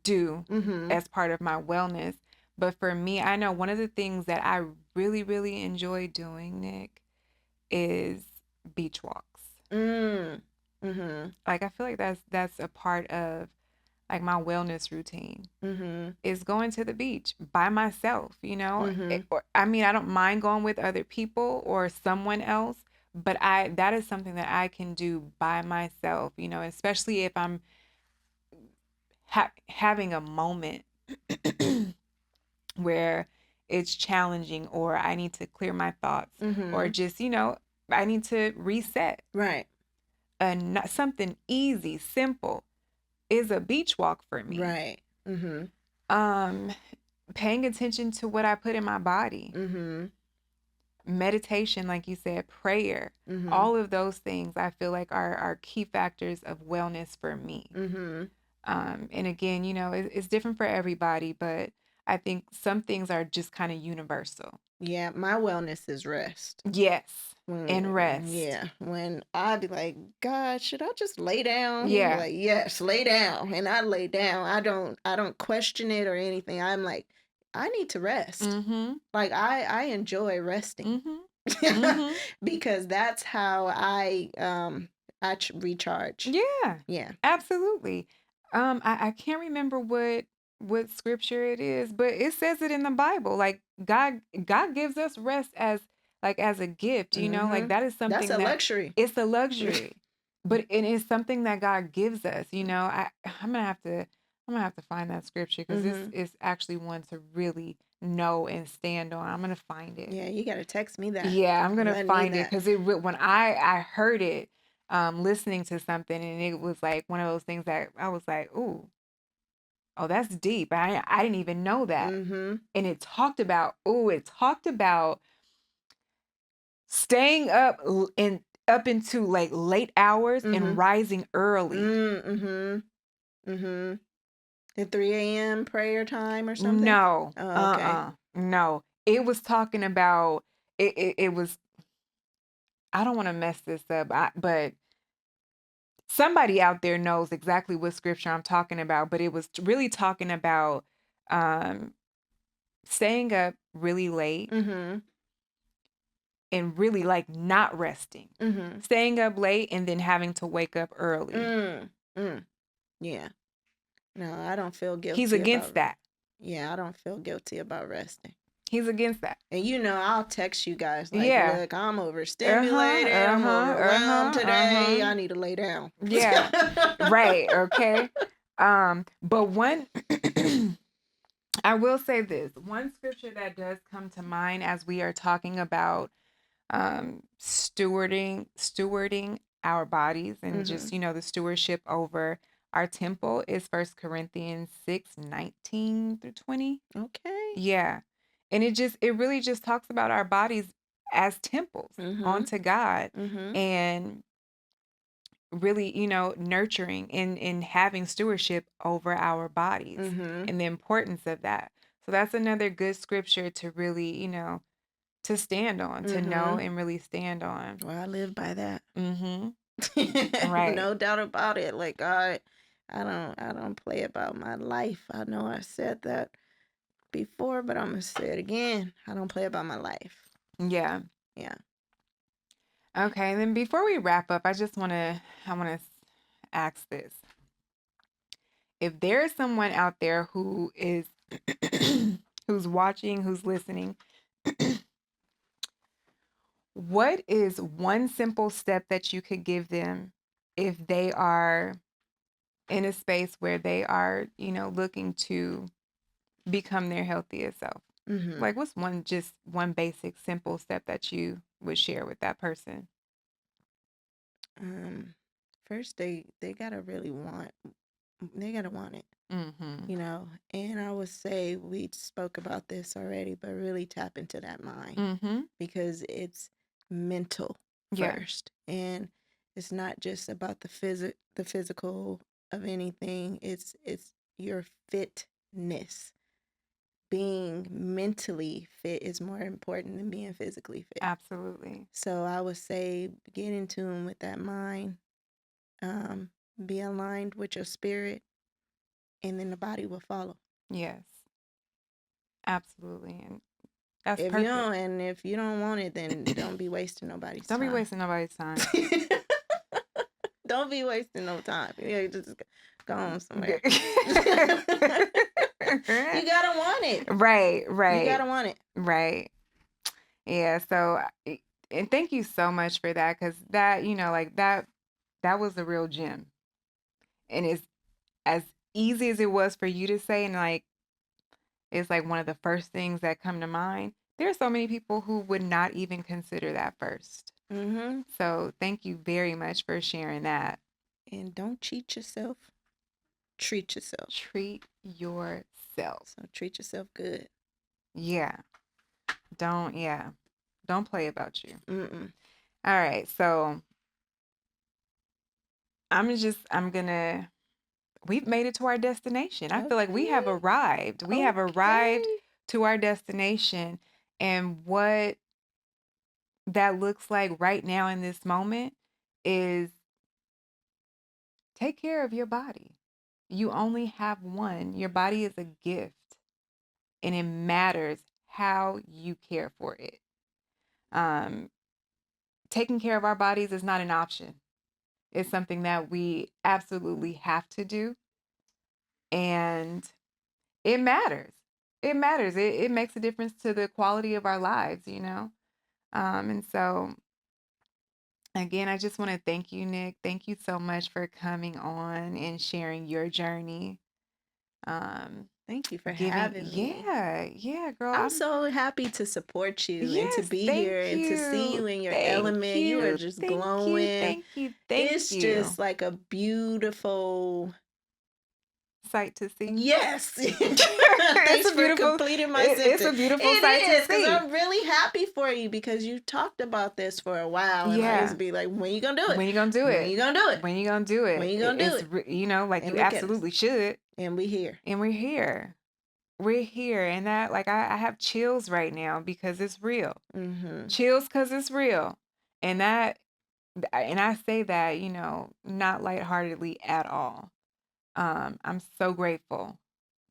do Mm-hmm. as part of my wellness. But for me, I know one of the things that I really, really enjoy doing, Nick, is beach walks. Mm. Mm-hmm. Like I feel like that's a part of like my wellness routine Mm-hmm. is going to the beach by myself, Mm-hmm. or, I mean, I don't mind going with other people or someone else, but that is something that I can do by myself, especially if I'm having a moment where it's challenging or I need to clear my thoughts or Mm-hmm. just, I need to reset. Right. And something easy, simple is a beach walk for me. Right. Mm-hmm. Um, Paying attention to what I put in my body, Mm-hmm. meditation, like you said, prayer, Mm-hmm. all of those things I feel like are key factors of wellness for me. Mm-hmm. And again, it's different for everybody, but I think some things are just kind of universal. Yeah, my wellness is rest. Yes. When, And rest. yeah, when I'd be like, God, should I just lay down? He'd be Yeah. like, yes, lay down. And I lay down. I don't question it or anything. I'm like, I need to rest. Mm-hmm. Like I enjoy resting Mm-hmm. Mm-hmm. because that's how I recharge. Yeah. Yeah. Absolutely. I can't remember what scripture it is, but it says it in the Bible. Like God gives us rest as like as a gift, you know? Like Mhm. that is That's something a that luxury. it's a luxury. But it is something that God gives us, you know. I'm gonna have to find that scripture because this Mhm. is actually one to really know and stand on. I'm gonna find it. Yeah, you got to text me that. Yeah, I'm 'Cause gonna I need find it that. because when I heard it, listening to something, and it was like one of those things that I was like, "Ooh, oh, that's deep." I didn't even know that, Mhm. and it talked about staying up and up into like late hours and Mhm. rising early. Mhm. Mhm. At 3 a.m. prayer time or something? No, Oh, okay. no. It was talking about it was. I don't want to mess this up, but somebody out there knows exactly what scripture I'm talking about, but it was really talking about um, staying up really late Mhm. and really like not resting, Mhm. staying up late and then having to wake up early. Mm. Mm. Yeah. No, I don't feel He's guilty against about. that. Yeah, I don't feel guilty about resting. He's against that. And I'll text you guys like, Yeah. look, I'm Uh huh. overstimulated. Uh I'm huh. Uh overwhelmed huh. Uh today. huh. I need to lay down. Yeah. Right. Okay. But one I will say this one scripture that does come to mind as we are talking about stewarding our bodies and Mhm. just the stewardship over our temple is First Corinthians 6:19-20. Okay. Yeah. And it really just talks about our bodies as temples Mhm. onto God, Mhm. and really, nurturing and having stewardship over our bodies Mhm. and the importance of that. So that's another good scripture to really, to stand on, to know Mhm. and really stand on. Well, I live by that. Mhm. Right. No doubt about it. Like I don't play about my life. I know I said that before, but I'm gonna say it again. I don't play about my life. Yeah. Yeah. Okay, and then before we wrap up, I want to ask this. If there is someone out there who is who's watching, who's listening, what is one simple step that you could give them if they are in a space where they are, looking to become their healthiest self? Mhm. Like, what's one basic, simple step that you would share with that person? Um, First they gotta really want. They gotta want it. Mm-hmm. And I would say we spoke about this already, but really tap into that mind Mm-hmm. because it's mental Yeah, first, and it's not just about the physical of anything. It's your fitness. Being mentally fit is more important than being physically fit. absolutely. So I would say get in tune with that mind, um, be aligned with your spirit, and then the body will follow. Yes, absolutely. And that's If you perfect. don't, and if you don't want it, then don't be wasting nobody's Don't be time. wasting nobody's time. Don't be wasting no time. Yeah, just go on somewhere. You gotta want it. Right, You right, gotta want it. right. Yeah, so and thank you so much for that, because that, like that was a real gem. And it's as easy as it was for you to say, and like it's like one of the first things that come to mind. There are so many people who would not even consider that first. Mm-hmm. So thank you very much for sharing that. And don't cheat yourself. Treat yourself. Treat yourself. So treat yourself good. Yeah. Yeah. Don't play about you. Mm-mm. All right. So I'm gonna we've made it to our destination. I feel like we have Okay. arrived. We have arrived Okay. to our destination. And what that looks like right now in this moment is take care of your body. You only have one. Your body is a gift, and it matters how you care for it. Um, Taking care of our bodies is not an option. It's something that we absolutely have to do, and it matters. It matters. It makes a difference to the quality of our lives, you know? And so, again, I just want to thank you, Nic. Thank you so much for coming on and sharing your journey. Um, Thank you for Giving, having me. yeah, girl. I'm so happy to support you and to Yes, be here thank and to see you. you in your Thank element. You are you. just Thank you. glowing. Thank you. Thank It's you. just like a beautiful. Sight to see. Yes. It's Thanks a for beautiful, completing my it's a sentence. beautiful sight It to is because see. I'm really happy for you because you talked about this for a while and I used Yeah. to be like, when you gonna do it? When you gonna do When it? you gonna do it? When you gonna do When it? you gonna do It's it? like And you look at us. absolutely should. And we here. And we're here. We're here, and that like I have chills right now because it's real. Mm-hmm. Chills because it's real, and I say that not lightheartedly at all. I'm so grateful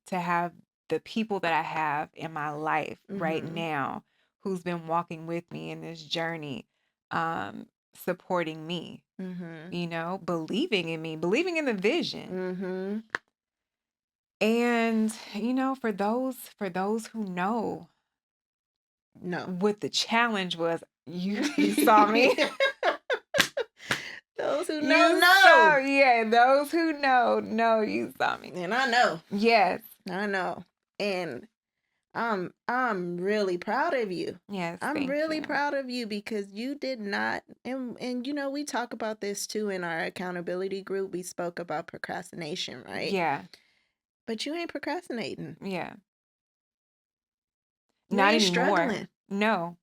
to have the people that I have in my life right Mm-hmm. now who's been walking with me in this journey, um, supporting me, Mm-hmm. believing in me, believing in the vision. Mm-hmm. And, for those who know No. what the challenge was, you saw me. Those who You saw, know. yeah, those who know you saw me. And I know. Yes. I know. And I'm really proud of you. Yes, I'm thank really you. proud of you because you did not and we talk about this too in our accountability group. We spoke about procrastination, right? Yeah. But you ain't procrastinating. Yeah. You Not ain't anymore. struggling. No.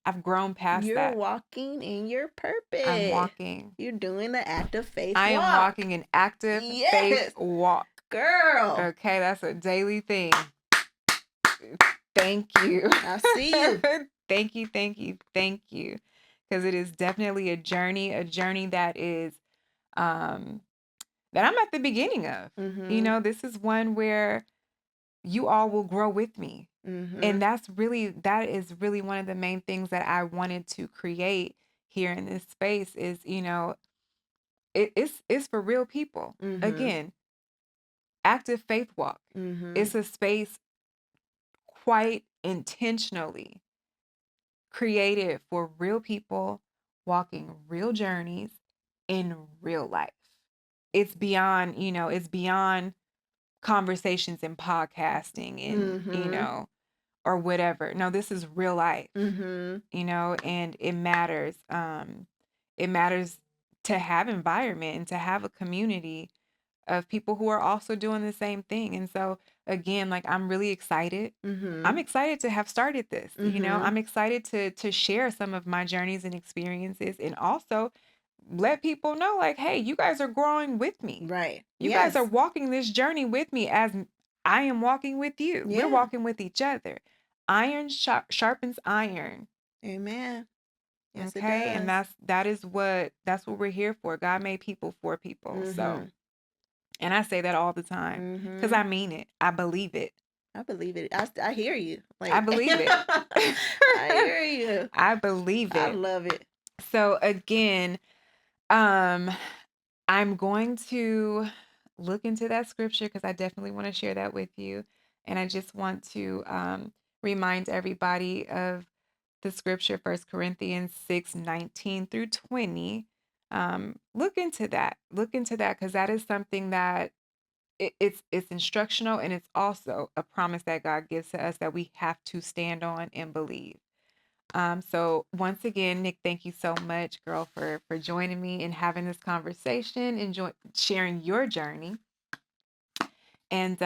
I've grown past You're that. walking in your I'm purpose. walking. You're doing the active faith I am walk. walking an active faith Yes, walk. girl. Okay, that's a daily thing. Thank you. I see you. Thank you, thank you, thank you. Because it is definitely a journey that is um that I'm at the beginning of. Mm-hmm. This is one where you all will grow with me. Mm-hmm. And that is really one of the main things that I wanted to create here in this space is, it's for real people. Mm-hmm. Again, active faith walk. Mm-hmm. It's a space quite intentionally created for real people walking real journeys in real life. It's beyond conversations and podcasting and, Mm-hmm. or whatever. No, this is real life, Mm-hmm. and it matters. It matters to have environment and to have a community of people who are also doing the same thing. And so again, like I'm really excited. Mm-hmm. I'm excited to have started this. Mm-hmm. I'm excited to share some of my journeys and experiences and also let people know like, hey, you guys are growing with me. Right. You guys are Yes. walking this journey with me as I am walking with you. We're Yeah. walking with each other. Iron sharpens iron. Amen. Yes, it Okay? And does. that's what we're here for. God made people for people. So, Mm-hmm. and I say that all the time cuz Mm-hmm. I mean it. I believe it. I believe it. I hear you. I Like believe it. I hear you. I believe I it. love it. So again, um I'm going to look into that scripture because I definitely want to share that with you. And I just want to remind everybody of the scripture, 1 Corinthians 6:19 through 20. Look into that. Look into that because that is something that it's instructional and it's also a promise that God gives to us that we have to stand on and believe. So once again, Nic, thank you so much, girl, for joining me and having this conversation and sharing your journey. And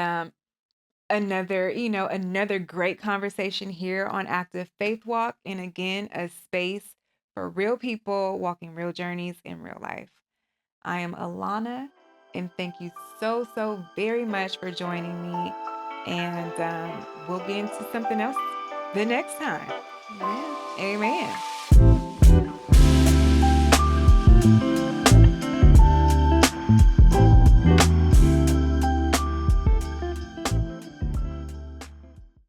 another great conversation here on Active Faith Walk. And again, a space for real people walking real journeys in real life. I am Alana, And thank you so, so very much for joining me. And we'll get into something else the next time. Amen. Amen.